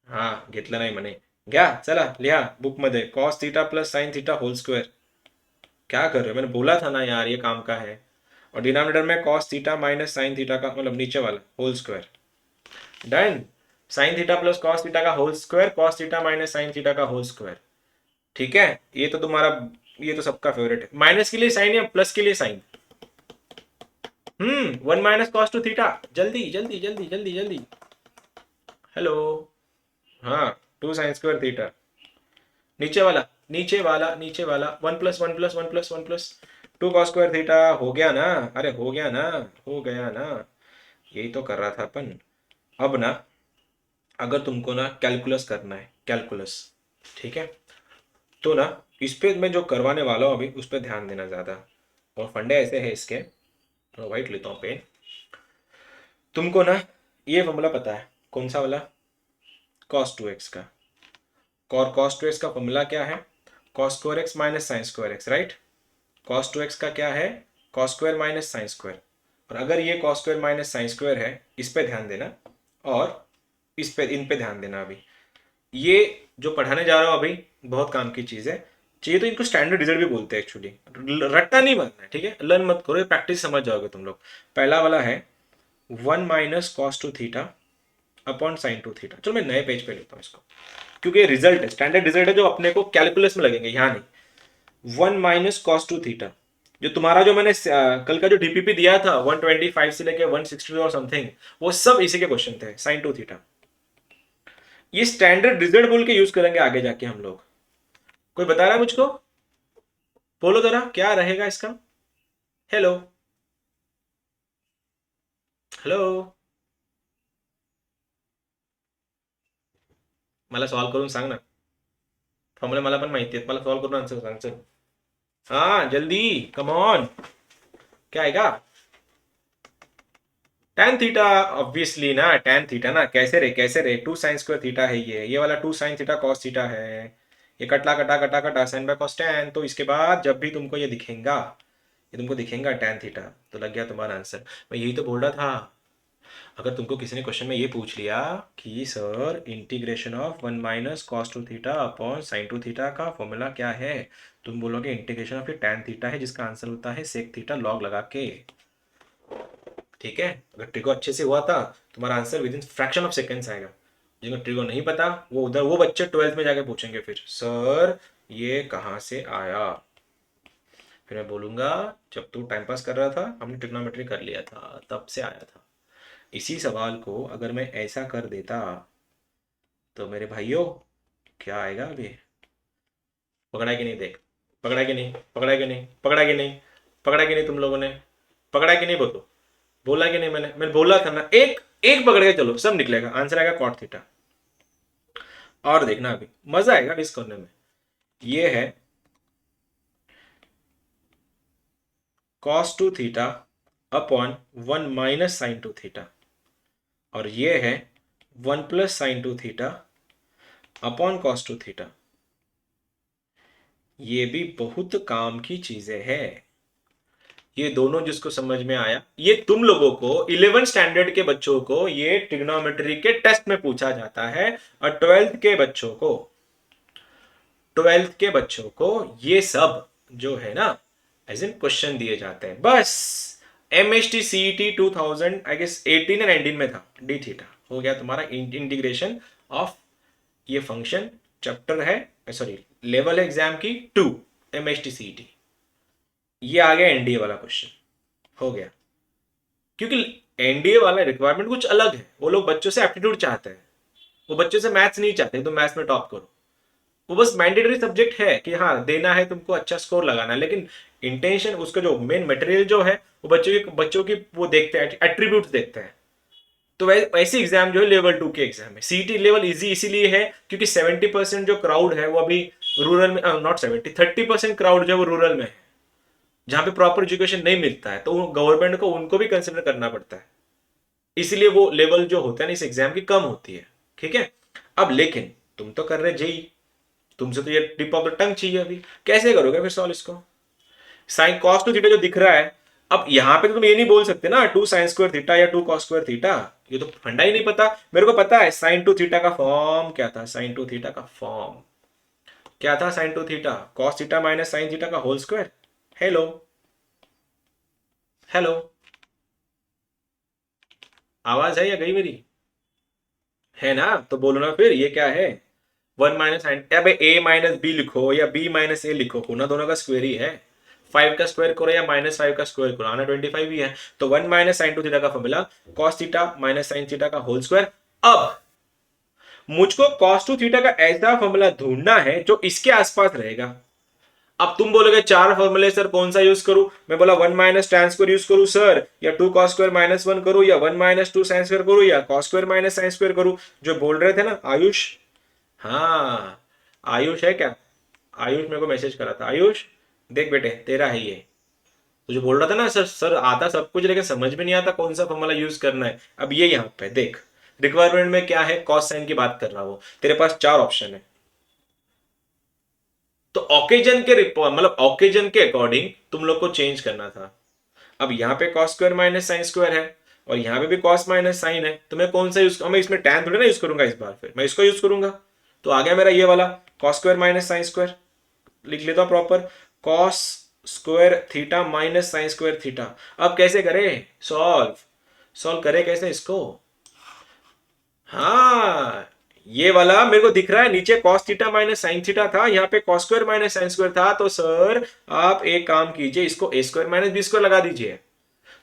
हा, घेतलं नाही म्हणे. घ्या, चला लिहा बुक मध्ये, cos theta + sin theta whole square. क्या कर रहे हो? मैंने बोला था ना यार ये काम का है। और डिनोमिनेटर में cos थीटा - sin थीटा का मतलब नीचे वाला whole square. Done. sin theta + cos theta का whole square, cos theta - sin theta का होल स्क्वायर। ठीक है, ये तो तुम्हारा, ये तो सबका फेवरेट है। माइनस के लिए साइन या प्लस के लिए साइन? 1 - cos 2 थीटा, जल्दी जल्दी जल्दी जल्दी जल्दी। हेलो। हाँ, 2 sin2 थीटा। नीचे वाला, नीचे वाला, नीचे वाला, 1 + 1 + 1 + 1 + 2 cos2 थीटा। हो गया ना? अरे हो गया ना? हो गया ना? यही तो कर रहा था अपन। अब ना, अगर तुमको ना कैलकुलस करना है, कैलकुलस, ठीक है, तो ना इस पे मैं जो करवाने वाला हूँ अभी उस पर ध्यान देना ज़्यादा। और फंडे ऐसे है इसके, मैं वाइट लेता हूँ पेन। तुमको ना ये फॉर्मूला पता है कौन सा वाला? cos 2x का। और cos 2x का फॉर्मूला क्या है? cos2x - sin2x, right? cos 2x का क्या है? cos2 - sin2। और अगर ये cos2 - sin2 है, इस पे ध्यान देना, और इस पे, इन पे ध्यान देना। अभी ये जो पढ़ाने जा रहा हूँ अभी, बहुत काम की चीज़ है। चाहिए तो इनको स्टैंडर्ड रिजल्ट भी बोलते हैं एक्चुअली। रट्टा नहीं बनना है, ठीक है? लर्न मत करो, ये प्रैक्टिस समझ जाओगे तुम लोग। पहला वाला है 1 - cos 2 थीटा / sin 2 थीटा। चलो मैं नए पेज पे लेता हूँ इसको, क्योंकि ये रिजल्ट है, स्टैंडर्ड रिजल्ट है, जो अपने को कैलकुलस में लगेंगे, यहाँ नहीं। 1 - cos 2 थीटा, जो तुम्हारा, जो मैंने कल का जो डीपीपी दिया था 125 से लेके 160 और समथिंग, वो सब इसी के क्वेश्चन थे, sin 2 थीटा। ये स्टैंडर्ड रिजल्ट बोल के यूज करेंगे आगे जाके हम लोग। कोई बता रहा है मुझको? बोलो जरा, क्या रहेगा इसका? हेलो। हेलो। मला सॉल्व करून सांग ना. फॉर्म्युला मला पण माहिती आहेत, मला सॉल्व करून आन्सर सांग. चल हाँ जल्दी, कम ऑन. क्या आएगा? tan थीटा, ऑब्वियसली ना tan थीटा ना. कैसे रे 2 sin² थीटा है ये वाला 2 sin थीटा cos थीटा है. ये कटला कटा कटा कटा sin बाय cos tan. तो इसके बाद जब भी तुमको ये दिखेगा, ये तुमको दिखेगा tan थीटा, तो लग गया तुम्हारा आंसर. मैं यही तो बोल रहा था. अगर तुमको किसी ने क्वेश्चन में ये पूछ लिया कि sir integration of 1 - cos 2 theta upon sin 2 theta का फॉर्मूला क्या है, तुम बोलोगे इंटीग्रेशन ऑफ ये tan थीटा है, जिसका आंसर होता है sec थीटा लॉग लगा के. ठीक है, अगर ट्रिगो अच्छे से हुआ था तुम्हारा answer with in fraction of seconds आएगा. जिनको ट्रिगो नहीं पता वो उधर, वो बच्चे 12th में जाके पूछेंगे फिर, सर ये कहाँ से आया. फिर मैं बोलूंगा जब तू टाइम पास कर रहा था हमने ट्रिग्नोमेट्री कर लिया था, तब से आया था. इसी सवाल को अगर मैं ऐसा कर देता तो मेरे भाइयों क्या आएगा अभी. पकड़ा कि नहीं देख, पकड़ा कि नहीं, पकड़ा कि नहीं, पकड़ा कि नहीं, पकड़ा कि नहीं, तुम लोगों ने पकड़ा कि नहीं, बोलो. बोला कि नहीं, मैंने बोला था ना, एक एक पकड़ के चलो सब निकलेगा. आंसर आएगा cot थीटा. और देखना अभी मजा आएगा इस करने में. ये है cos 2 theta upon 1 - sin 2 theta, और ये है 1 + sin 2 theta upon cos 2 theta. ये भी बहुत काम की चीजें हैं. ये दोनों जिसको समझ में आया, ये तुम लोगों को 11th स्टैंडर्ड के बच्चों को ये ट्रिग्नोमेट्री के टेस्ट में पूछा जाता है, और 12th के बच्चों को ये सब जो है ना एज इन क्वेश्चन दिए जाते हैं. बस MST CET 2000 आई गेस 18 या 19 में था. डी थीटा हो गया तुम्हारा इंटीग्रेशन ऑफ ये फंक्शन. चैप्टर है, सॉरी लेवल है एग्जाम की 2 MST CET. ये आ गया एनडीए वाला क्वेश्चन, हो गया. क्योंकि एनडीए वाला रिक्वायरमेंट कुछ अलग है. वो लोग बच्चों से एप्टीट्यूड चाहते हैं, वो बच्चों से मैथ्स नहीं चाहते तो मैथ्स में टॉप करो. वो बस मैंडेटरी सब्जेक्ट है कि हाँ देना है तुमको, अच्छा स्कोर लगाना है, लेकिन इंटेंशन उसका जो मेन मटेरियल जो है वो बच्चों की वो देखते हैं, एट्रीब्यूट्स देखते हैं. तो वैसे एग्जाम जो है लेवल 2 के एग्जाम है. सीईटी लेवल इजी इसीलिए है क्योंकि 70% जो क्राउड है वो अभी रूरल में, नॉट 70, 30% क्राउड जो है वो रूरल में है, जहां पे प्रॉपर एजुकेशन नहीं मिलता है. तो गवर्नमेंट को उनको भी कंसिडर करना पड़ता है, इसीलिए वो लेवल जो होता है ना इस एग्जाम की कम होती है. ठीक है. अब लेकिन तुम तो कर रहे जेई, तुमसे तो ये टिप ऑफ द टंग चाहिए. अभी कैसे करोगे फिर सॉल्व इसको? साइन cos 2 थीटा जो दिख रहा है, अब यहां पे तो तुम ये नहीं बोल सकते ना 2 sin² थीटा या 2 cos² थीटा. ये तो फंडा ही नहीं पता. मेरे को पता है sin 2 थीटा का फॉर्म क्या था. sin 2 थीटा का फॉर्म क्या था? sin 2 theta cos theta minus sin theta का होल स्क्वायर. हेलो हेलो, आवाज है या गई मेरी? है ना, तो बोलो ना फिर ये क्या है. 1 - अब a - b लिखो या b - a लिखो, होना दोनों का स्क्वायर ही है. 5 का स्क्वायर करो या -5 का स्क्वायर करो, आना 25 ही है. तो 1 - sin 2 थीटा का formula cos theta minus sin theta का होल स्क्वायर. अब मुझको cos 2 थीटा का ऐसा फॉर्मूला ढूंढना है जो इसके आसपास रहेगा. अब तुम बोलोगे 4 फॉर्मूले सर कौन सा यूज करूं. मैं बोला 1 - tan² यूज करूं सर, या 2 cos² -1 करूं, या 1 - 2 sin² करूं, या cos² sin² करूं. जो बोल रहे थे ना आयुष, हाँ आयुष है क्या? आयुष मेरे को मैसेज करा था. आयुष देख बेटे तेरा है ये. तो जो बोल रहा था ना सर सर आता सब कुछ लेकिन समझ में नहीं आता कौन सा फॉर्मूला यूज करना है. अब ये यहाँ पे देख, रिक्वायरमेंट में क्या है, कॉस साइन की बात कर रहा हूं. तेरे पास 4 ऑप्शन है, तो ऑकेजन के मतलब ऑकेजन के अकॉर्डिंग तुम लोग को चेंज करना था. अब यहाँ पे cos² माइनस sin² है, और यहाँ पे भी cos माइनस साइन है. तो मैं कौन सा यूज, मैं इसमें tan थोड़ी ना यूज करूंगा इस बार, फिर मैं इसको यूज करूंगा. तो आ गया मेरा ये वाला cos² माइनस sin². लिख लेता हूं proper, cos² theta minus sin² theta. अब कैसे करें सॉल्व करें कैसे इसको. हाँ ये वाला मेरे को दिख रहा है नीचे cos theta minus sin theta था, यहाँ पे cos² माइनस sin² था. तो सर आप एक काम कीजिए, इसको a² माइनस b² लगा दीजिए.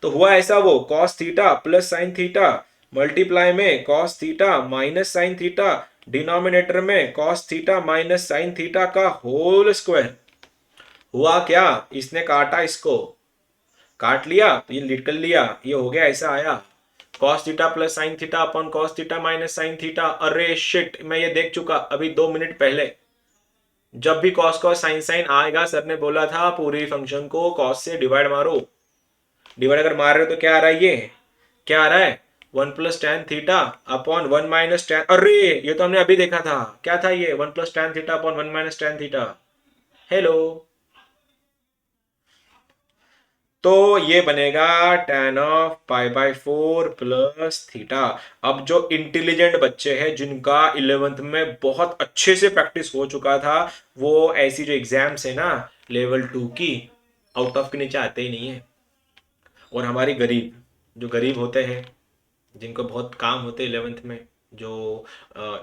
तो हुआ ऐसा, वो cos theta plus sin theta multiply में cos theta minus sin theta, denominator में cos theta minus sin theta का होल स्क्वायर. हुआ क्या, इसने काटा, इसको काट लिया तो ये निकल लिया, ये हो गया ऐसा आया. Cos theta plus sine theta upon cos theta minus sine theta. अरे शिट, मैं ये देख चुका अभी 2 मिनट पहले। जब भी कॉस कॉस साइन साइन आएगा, सर ने बोला था पूरी फंक्शन को कॉस से डिवाइड मारो। डिवाइड अगर मार रहे हो तो क्या आ रहा है, ये क्या आ रहा है, 1 + tan थीटा अपॉन 1 - tan। अरे ये तो हमने अभी देखा था, क्या था ये, 1 + tan theta upon 1 - tan theta. Hello, तो ये बनेगा tan(π/4 + थीटा। अब जो इंटेलिजेंट बच्चे हैं जिनका 11th में बहुत अच्छे से प्रैक्टिस हो चुका था, वो ऐसी जो एग्जाम्स है ना लेवल 2 की, आउट ऑफ के नीचे आते ही नहीं है। और हमारी गरीब, जो गरीब होते हैं, जिनको बहुत काम होते हैं 11th में, जो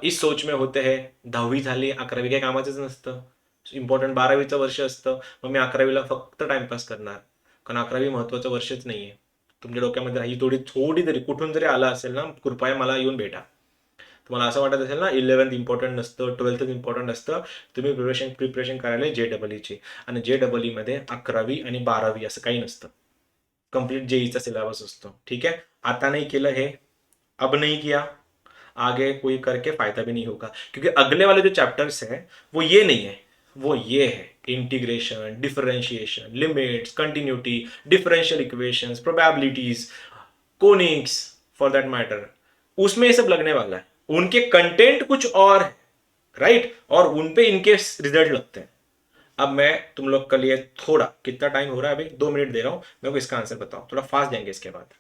इस सोच में होते हैं 10वी झाली 11वी काही कामाचंच नसतं, इम्पॉर्टंट 12वीचं वर्ष असतं, मग मी 11वीला फक्त टाइमपास करणार, कारण 11वी महत्वाचं वर्षच नाहीये. तुमच्या डोक्यामध्ये ही थोडी तरी कुठून जरी आला असेल ना, कृपया मला येऊन भेटा. तुम्हाला असं वाटत असेल ना 11th इम्पॉर्टंट नसतं, 12th इम्पॉर्टंट असतं, तुम्ही प्रिपरेशन करायला JEE आणि JEE मध्ये 11वी आणि 12वी असं काही नसतं, कंप्लीट जेईचा सिलेबस असतो. ठीक है, आता नहीं केलं हे, अब नहीं किया, आगे कोई करके फायदा भी नहीं होगा, क्योंकि अगले वाले जो चैप्टर्स हैं वो ये नहीं है, वो ये है integration, differentiation, limits, continuity, differential equations, probabilities, conics for that matter, उसमें ये सब लगने वाला है. उनके कंटेंट कुछ और है, राइट, और उन पे इनके रिजल्ट लगते हैं. अब मैं तुम लोग के लिए थोड़ा, कितना टाइम हो रहा है अभी, 2 मिनट दे रहा हूं, मेरे को इसका आंसर बताओ, थोड़ा फास्ट जाएंगे इसके बाद.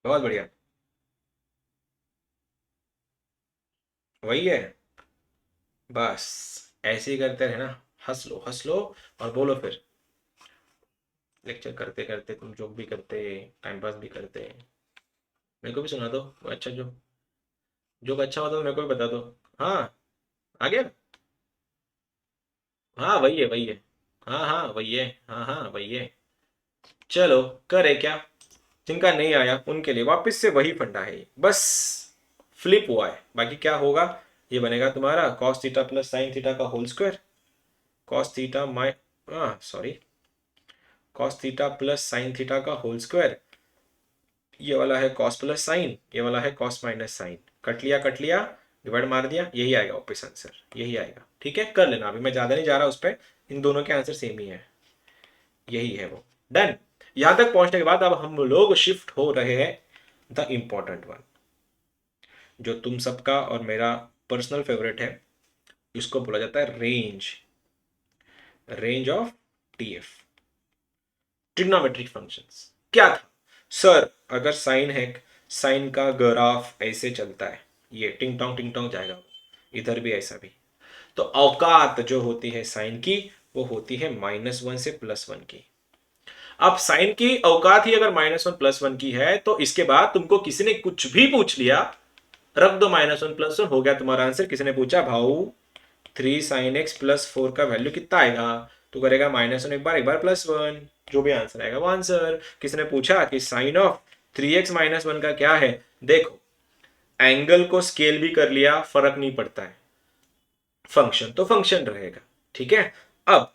बहुत बढ़िया, वही है, बस ऐसे ही करते रहना, हंस लो और बोलो फिर. लेक्चर करते करते तुम जोक भी करते, टाइम पास भी करते, मेरे को भी सुना दो कोई अच्छा जो जोक अच्छा हो तो मेरे को भी बता दो. हाँ, आ गया. हाँ वही है, वही है. हाँ हाँ वही है, हाँ हाँ वही है. चलो, करे क्या, जिनका नहीं आया उनके लिए वापस से वही फंडा है, बस फ्लिप हुआ है. बाकी क्या होगा, ये बनेगा तुम्हारा cos theta plus sine theta का होल स्क्वायर, कॉस थीटा माइ sorry, cos theta plus sine theta का होल स्क्वायर. ये वाला है कॉस प्लस साइन, ये वाला है कॉस माइनस साइन. कट लिया, डिवाइड मार दिया, यही आएगा वापस आंसर, यही आएगा. ठीक है, कर लेना, अभी मैं ज्यादा नहीं जा रहा उस पर, इन दोनों के आंसर सेम ही है, यही है वो. डन. यहां तक पहुंचने के बाद अब हम लोग शिफ्ट हो रहे हैं द इंपॉर्टेंट वन, जो तुम सबका और मेरा पर्सनल फेवरेट है. इसको बोला जाता है range, range of TF, trigonometric functions. क्या था सर, अगर साइन है, साइन का ग्राफ ऐसे चलता है, ये टिंग टोंग जाएगा, इधर भी ऐसा भी, तो औकात जो होती है साइन की, वो होती है -1 से +1 की. अब साइन की औकात ही अगर -1 +1 की है, तो इसके बाद तुमको किसी ने कुछ भी पूछ लिया, रख दो -1 +1, हो गया तुम्हारा आंसर. किसी ने पूछा भाऊ 3 sin x + 4 का वैल्यू कितना आएगा, तो करेगा -1 एक बार +1, जो भी आंसर आएगा वो आंसर. किसी ने पूछा कि साइन ऑफ 3x - 1 का क्या है, देखो एंगल को स्केल भी कर लिया, फर्क नहीं पड़ता है, फंक्शन तो फंक्शन रहेगा. ठीक है, अब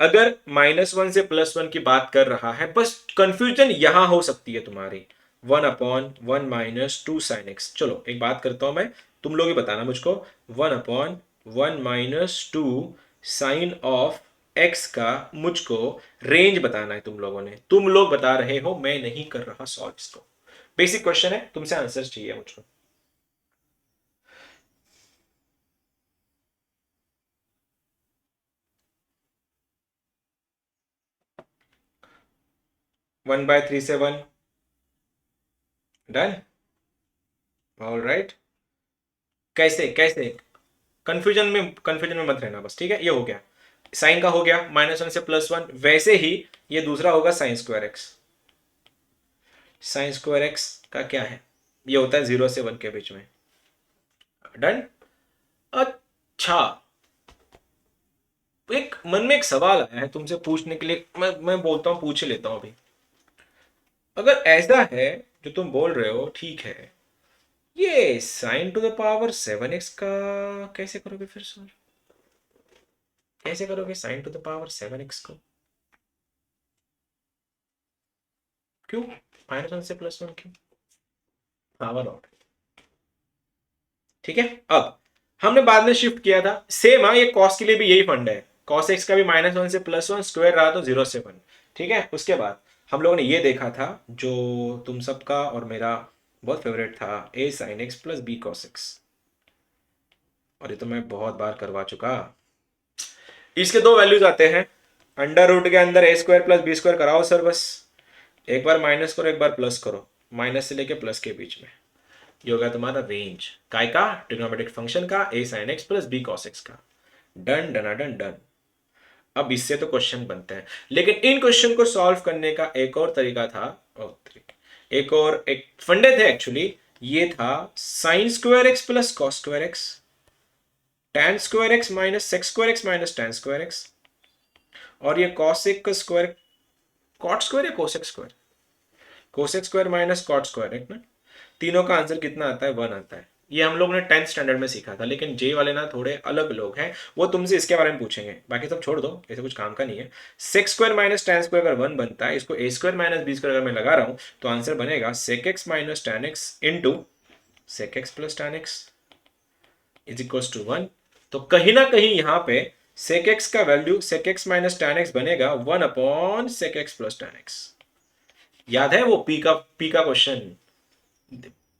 अगर -1 से +1 की बात कर रहा है, बस कंफ्यूजन यहां हो सकती है तुम्हारी, 1/1 - 2 sin x. चलो एक बात करता हूं मैं, तुम लोग ही बताना मुझको, 1/1 - 2 साइन ऑफ x का मुझको रेंज बताना है. तुम लोगों ने, तुम लोग बता रहे हो, मैं नहीं कर रहा सॉल्व इसको. बेसिक क्वेश्चन है, तुमसे आंसर चाहिए मुझको. 1/3 से 1. डन. All right. कैसे कैसे, कंफ्यूजन में मत रहना बस. ठीक है, ये हो गया, साइन का हो गया, -1 से +1. वैसे ही ये दूसरा होगा sign square x. Sign square x का क्या है, ये होता है 0 से 1 के बीच में. डन. अच्छा, एक मन में एक सवाल आया है तुमसे पूछने के लिए, मैं बोलता हूं पूछ लेता हूं अभी. अगर ऐसा है जो तुम बोल रहे हो, ठीक है, ये sign to the power 7x का कैसे करोगे फिर सर? कैसे करोगे sign to the power 7x को? क्यों -1 से +1 क्यों? Power out. ठीक है, अब हमने बाद में शिफ्ट किया था सेम। हाँ, ये कॉस के लिए भी यही फंड है। कॉस एक्स का भी -1 से +1 स्क्वायर रहा तो 0 से 1। ठीक है, उसके बाद हम लोगों ने ये देखा था जो तुम सबका और मेरा बहुत फेवरेट था, a sin x plus b cos x। और ये तो मैं बहुत बार करवा चुका। इसके दो वैल्यूज आते हैं, अंडर रूट के अंदर a square plus B square कराओ सर, बस एक बार माइनस करो एक बार प्लस करो, माइनस से लेके प्लस के बीच में। ये होगा तुम्हारा रेंज काय का, ट्रिग्नोमेट्रिक फंक्शन का, a sin x plus b cos x का। Done done done done. अब इससे तो क्वेश्चन बनते हैं, लेकिन इन क्वेश्चन को सॉल्व करने का एक और तरीका था, एक फंडे थे एक्चुअली। ये था sine square X plus cos square X, tan square x minus sec square x minus tan square X, और ये cos एक का स्क्वायर कॉट स्क्वायर या cosec square, cosec square minus cot square, एक ना। तीनों का आंसर कितना आता है? 1 आता है। ये हम लोग ने 10th स्टैंडर्ड में सीखा था, लेकिन जे वाले ना थोड़े अलग लोग हैं, वो तुमसे इसके बारे में पूछेंगे, बाकी सब छोड़ दो, ऐसे कुछ काम का नहीं है। Sec square minus tan square अगर 1 बनता है, इसको a square minus B square अगर मैं लगा रहा हूं, तो आंसर बनेगा sec x minus tan x into sec x plus tan x is equal to 1। तो कहीं ना कहीं यहां पे sec x का value sec x minus tan x बनेगा 1 upon sec x plus tan x। याद है वो पी का question,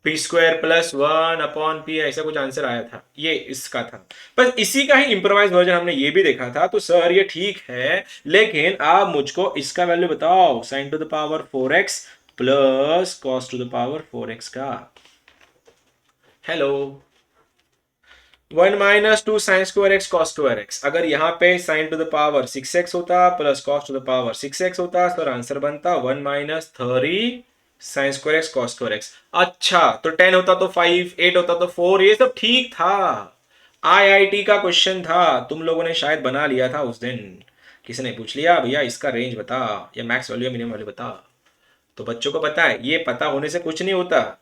P square plus 1 upon P, ऐसा कुछ आंसर आया था, ये इसका था। बस इसी का ही इंप्रोवाइज वर्जन हमने ये भी देखा था। तो सर ये ठीक है, लेकिन आप मुझको इसका वैल्यू बताओ, sign to the power 4x plus cos to the power 4x का। Hello, 1 minus 2 sine square x cos square x. अगर यहाँ पे sign to the power 6x होता plus cos to the power 6x होता, तो answer बनता 1 minus 3 sign square x cos square x. अच्छा, तो 10 होता तो 5, 8 होता तो 4, ये सब ठीक था। आईआईटी का क्वेश्चन था, तुम लोगों ने शायद बना लिया था उस दिन। किसी ने पूछ लिया भैया इसका रेंज बता, या मैक्स वैल्यू या मिनिमम वैल्यू बता। तो बच्चों को पता है, ये पता होने से कुछ नहीं होता,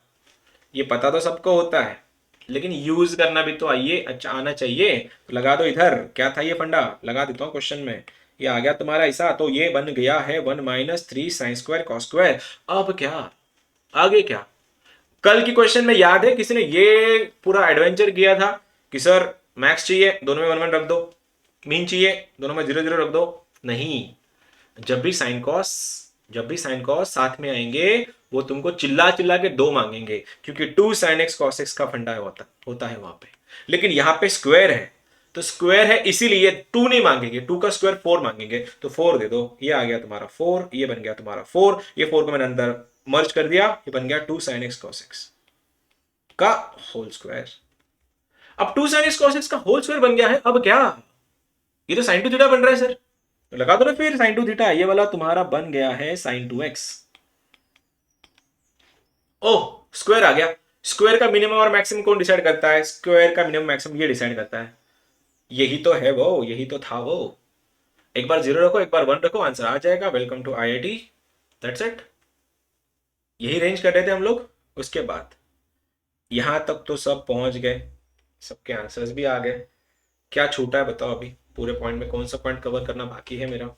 ये पता तो सबको होता है, लेकिन यूज करना भी तो आइए, अच्छा आना चाहिए। तो लगा दो इधर, क्या था ये फंडा, लगा देता हूँ क्वेश्चन में। ये आ गया तुम्हारा ऐसा, तो ये बन गया है 1 minus 3 sine square cos square. अब क्या आगे क्या? कल की क्वेश्चन में याद है किसी ने ये पूरा एडवेंचर किया था कि सर मैक्स चाहिए, दोनों में 1 1 रख दो, मीन चाहिए, दोनों में 0 0 रख दो। नहीं, जब भी साइन कॉस साथ में आएंगे, वो तुमको चिल्ला चिल्ला के 2 मांगेंगे, क्योंकि 2 साइन एक्स कॉस एक्स का फंडा होता है वहां पे। लेकिन यहां पे स्क्वायर है, तो स्क्वायर है इसीलिए 2 नहीं मांगेंगे, 2 का स्क्वायर 4 मांगेंगे, तो 4 दे दो। ये आ गया तुम्हारा 4, ये बन गया तुम्हारा 4, ये 4 को मैंने अंदर मर्ज कर दिया, ये बन गया 2 साइन एक्स कॉस एक्स का होल स्क्वायर। अब 2 साइन एक्स कॉस एक्स का होल स्क्वायर बन गया है, अब क्या? ये तो साइन टू थीटा बन रहा है सर, तो लगा दो ना फिर साइन टू थीटा, ये वाला तुम्हारा बन गया है sign to x. Oh, square आ गया। स्क्वायर का मिनिमम और मैक्सिमम कौन डिसाइड करता है? स्क्वायर का मिनिमम मैक्सिमम ये डिसाइड करता है। यही तो है वो, यही तो था वो। एक बार 0 रखो, एक बार 1 रखो, आंसर आ जाएगा। Welcome to IIT, that's it. यही रेंज कर रहे थे हम लोग। उसके बाद यहां तक तो सब पहुंच गए, सबके आंसर्स भी आ गए। क्या छूटा है बताओ अभी? पूरे पॉइंट में कौन सा पॉइंट कवर करना बाकी है मेरा?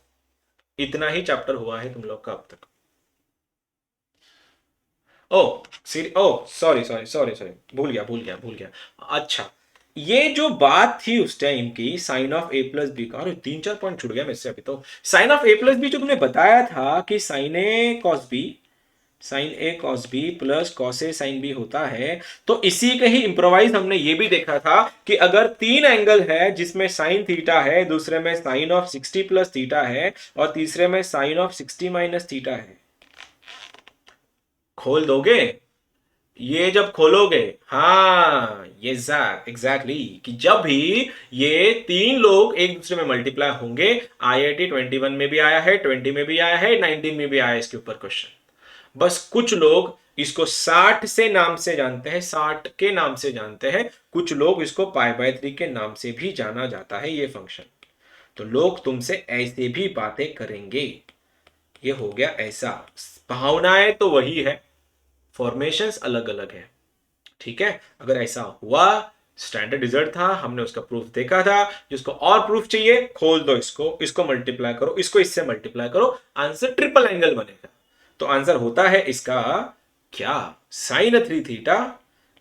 इतना ही चैप्टर हुआ है तुम लोग का अब तक। ओ ओ सॉरी सॉरी सॉरी सॉरी, भूल गया। अच्छा, ये जो बात थी उस टाइम की sine of A plus B का, अरे 3 4 पॉइंट छूट गया मेरे से अभी तो। Sine of A plus B जो तुमने बताया था कि sine A cos B plus cos A sine B होता है, तो इसी के ही इंप्रोवाइज हमने ये भी देखा था कि अगर 3 एंगल है जिसमें साइन थीटा है, दूसरे में साइन ऑफ 60 प्लस थीटा है, और तीसरे में साइन ऑफ 60 माइनस थीटा है, खोल दोगे? ये जब खोलोगे, हाँ ये एग्जैक्टली कि जब भी ये 3 लोग एक दूसरे में मल्टीप्लाई होंगे, आईआईटी 21 में भी आया है, 20 में भी आया है, 19 में भी आया है इसके ऊपर क्वेश्चन। बस कुछ लोग इसको 60 से नाम से जानते हैं, 60 के नाम से जानते हैं, कुछ लोग इसको π/3 के नाम से भी जाना जाता है ये फंक्शन। तो लोग तुमसे ऐसे भी बातें करेंगे। ये हो गया ऐसा, भावनाएं तो वही है, फॉर्मेशंस अलग अलग है। ठीक है, अगर ऐसा हुआ, स्टैंडर्ड रिजल्ट था, हमने उसका प्रूफ देखा था, जिसको और प्रूफ चाहिए खोल दो इसको, इसको मल्टीप्लाई करो, इसको इससे मल्टीप्लाई करो, आंसर ट्रिपल एंगल बनेगा। तो आंसर होता है इसका क्या, साइन 3 थीटा,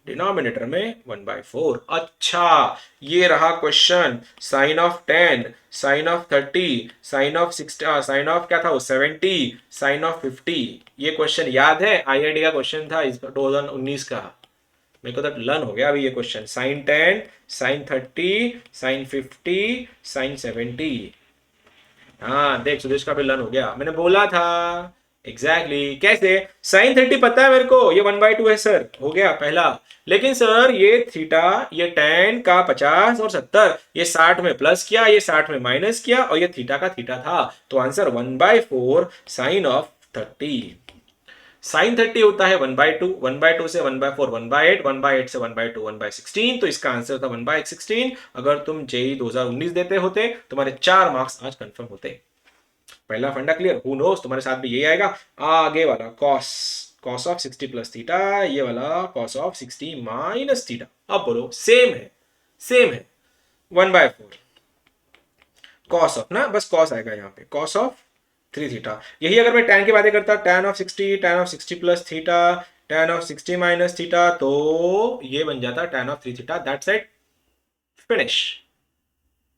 डिनोमिनेटर में 1/4। अच्छा, ये रहा question, sine of 10, sine of 30, sine of 60, sine of क्या था वो 70, साइन ऑफ 50। ये क्वेश्चन याद है, आईआईटी का क्वेश्चन था इस 2019 का। मेरे को तो लर्न हो गया अभी ये question, sine 10, sine 30, sine 50, sine 70। हाँ देख सुदेश का भी लर्न हो गया, मैंने बोला था। Exactly exactly. कैसे, साइन 30 पता है मेरे को, ये 1/2 है सर, हो गया पहला। लेकिन सर ये थीटा, ये tan का 50 और 70, ये 60 में प्लस किया, ये 60 में माइनस किया, और ये थीटा का थीटा था, तो आंसर 1/4 साइन ऑफ 30। साइन 30 होता है 1/2, 1/2 से 1/4 1/8, 1/8 से 1/2 1/16, तो इसका आंसर था 1/16। अगर तुम जेई 2019 देते होते, तुम्हारे 4 मार्क्स आज कंफर्म होते। पहला फंडा क्लियर, हु नोस तुम्हारे साथ भी यही आएगा। आगे वाला cos, cos of 60 plus theta, ये वाला कॉस ऑफ 60 माइनस थीटा। अब बोलो, सेम है, सेम है, 1/4 कॉस ऑफ ना, बस कॉस आएगा यहाँ पे, कॉस ऑफ 3 थीटा। यही अगर मैं tan की बातें करता, tan of 60, tan of 60 plus theta, tan of 60 minus theta, तो ये बन जाता tan of 3 theta. That's it, finish,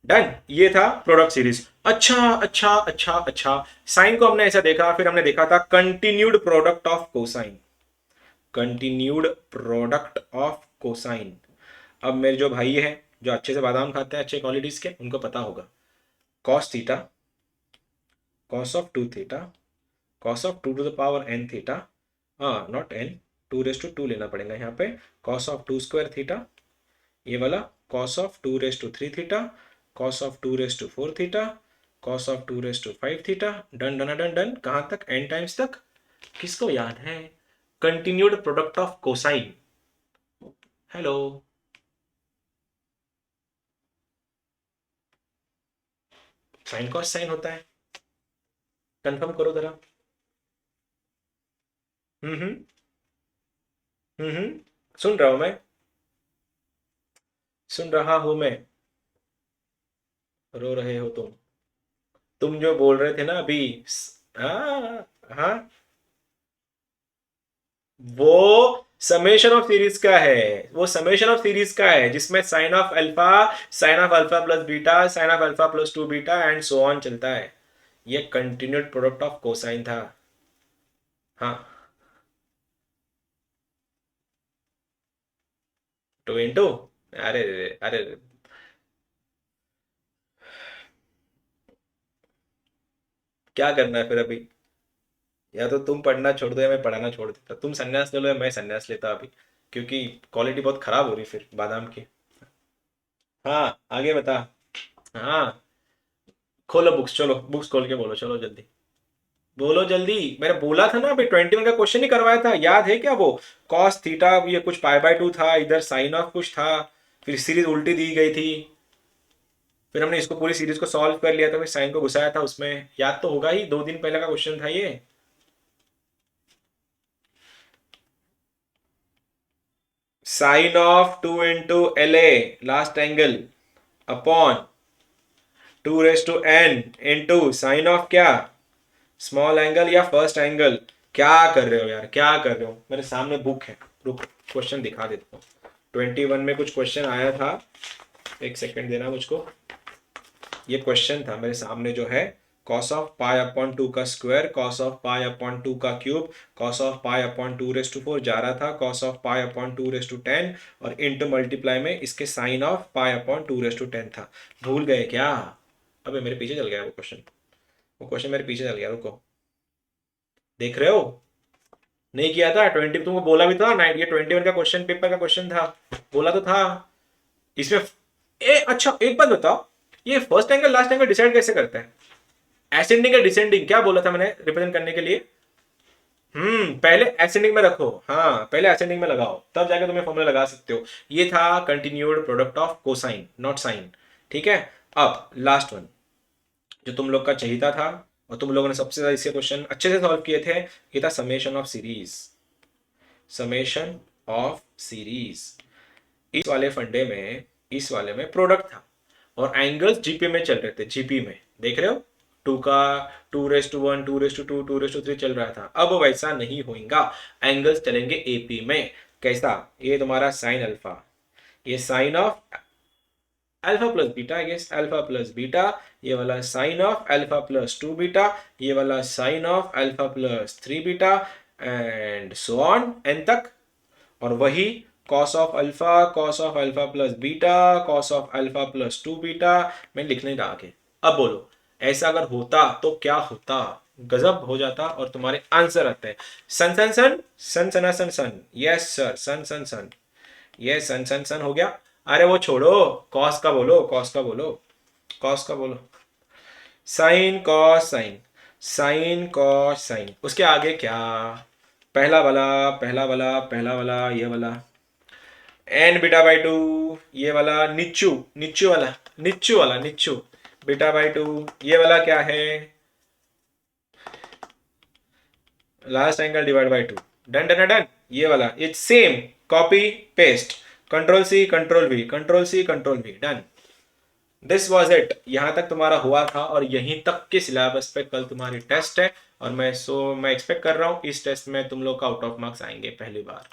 done. ये था प्रोडक्ट सीरीज। अच्छा अच्छा अच्छा अच्छा, साइन को हमने ऐसा देखा, फिर हमने देखा था continued product of cosine, continued product of cosine. अब मेरे जो भाई है, जो अच्छे से बादाम खाते हैं, अच्छे क्वालिटीज के, उनको पता होगा, cos theta, cos of 2 theta, cos of 2 to the power n theta, हाँ नॉट n, 2 लेना पड़ेगा यहाँ पे, कॉस ऑफ 2 स्क्वायर थीटा, ये वाला cos of 2 3 theta, cos of 2 4 theta, cos of 2 5 theta. Done done done done, कहां तक, n times तक। किसको याद है continued product of cosine? Hello, sine cos sine होता है, कंफर्म करो जरा। हम्म। सुन रहा हूं मैं, सुन रहा हूं मैं। रो रहे हो तुम जो बोल रहे थे ना अभी। हाँ हाँ, वो समेशन ऑफ सीरीज का है, वो समेशन ऑफ सीरीज का है, जिसमें sine of alpha, sine of alpha plus beta, sine of alpha plus 2 beta and so on चलता है। ये कंटिन्यूड प्रोडक्ट ऑफ कोसाइन था। हाँ, 2 इंटू, अरे अरे, क्या करना है फिर अभी, या तो तुम पढ़ना छोड़ दो या मैं पढ़ाना छोड़ देता, तुम संन्यास ले लो या मैं संन्यास लेता अभी, क्योंकि क्वालिटी बहुत खराब हो रही फिर बादाम की। हाँ आगे बता। हाँ, खोलो बुक्स, चलो बुक्स खोल के बोलो, चलो जल्दी बोलो जल्दी। मैंने बोला था ना अभी, 21 का क्वेश्चन ही करवाया था, याद है क्या वो, कॉस थीटा, ये कुछ π/2 था, इधर साइन ऑफ कुछ था, फिर सीरीज उल्टी दी गई थी, फिर हमने इसको पूरी सीरीज को सॉल्व कर लिया था, फिर साइन को घुसाया था उसमें, याद तो होगा ही, 2 दिन पहले का क्वेश्चन था ये। Sine of 2 into LA last angle upon 2 n into sine of क्या, स्मॉल एंगल या फर्स्ट एंगल। क्या कर रहे हो यार, क्या कर रहे हो, मेरे सामने बुक है, रुक क्वेश्चन दिखा देता हूँ। 21 में कुछ क्वेश्चन आया था, एक सेकंड देना मुझको। ये क्वेश्चन था मेरे सामने जो है, cos ऑफ π/2 का स्क्वायर, cos ऑफ π/2 का क्यूब, cos ऑफ π/2 जा रहा था, cos ऑफ π/2 और इंटू मल्टीप्लाई में इसके साइन ऑफ π/2 था। भूल गए क्या? अबे मेरे पीछे चल गया वो क्वेश्चन, वो क्वेश्चन मेरे पीछे चल गया, रुको, देख रहे हो? नहीं किया था 20, तुमको बोला भी था ना, ये 21 का क्वेश्चन पेपर का क्वेश्चन था, बोला तो था इसमें। अच्छा एक बात बताओ, ये first angle last angle decide कैसे करते हैं, एसेंडिंग या डिसेंडिंग, क्या बोला था मैंने रिप्रेजेंट करने के लिए? पहले एसेंडिंग में रखो, हाँ पहले एसेंडिंग में लगाओ, तब जाके तुम्हें फॉर्मूला लगा सकते हो। ये था continued product of cosine not sine, ठीक है। अब लास्ट वन जो तुम लोग का चाहिए था, और तुम लोगों ने सबसे ज्यादा इसके क्वेश्चन अच्छे से सॉल्व किए थे, ये था summation of series, summation of series. इस वाले में प्रोडक्ट था और एंगल्स जीपी में चल रहे थे। जीपी में देख रहे हो, 2 का 2:1, 2:2, 2:3 चल रहा था। अब वैसा नहीं होगा, एंगल्स चलेंगे एपी में। कैसा? ये तुम्हारा साइन अल्फा, ये sine of alpha plus beta, I guess alpha plus beta, ये वाला sine of alpha plus 2 beta, ये वाला sine of alpha plus 3 beta and so on N तक। और वही cos of alpha plus beta, cos of alpha plus 2 beta. मैं लिख नहीं रहा आगे। अब बोलो, ऐसा अगर होता तो क्या होता? गजब हो जाता और तुम्हारे आंसर आते हैं सन सन सन सन सना सन सन। यस सर, सन सन सन, ये सन सन सन हो गया। अरे वो छोड़ो, कॉस का बोलो, कॉस का बोलो, कॉस का बोलो। Sine cos sine, sine cos sine, उसके आगे क्या? पहला वाला, पहला वाला, पहला वाला, ये वाला एन बीटा बाई 2, ये वाला निच्चू, निच्चू वाला, निच्चू वाला, निच्चू बीटा बाई 2, ये वाला क्या है? Last angle divide by 2। Done done done. ये वाला it's same, copy paste, control C control V, control C control V, done. This was it. यहां तक तुम्हारा हुआ था और यहीं तक के सिलेबस पे कल तुम्हारी टेस्ट है। और मैं एक्सपेक्ट कर रहा हूँ इस टेस्ट में तुम लोग का आउट ऑफ मार्क्स आएंगे पहली बार।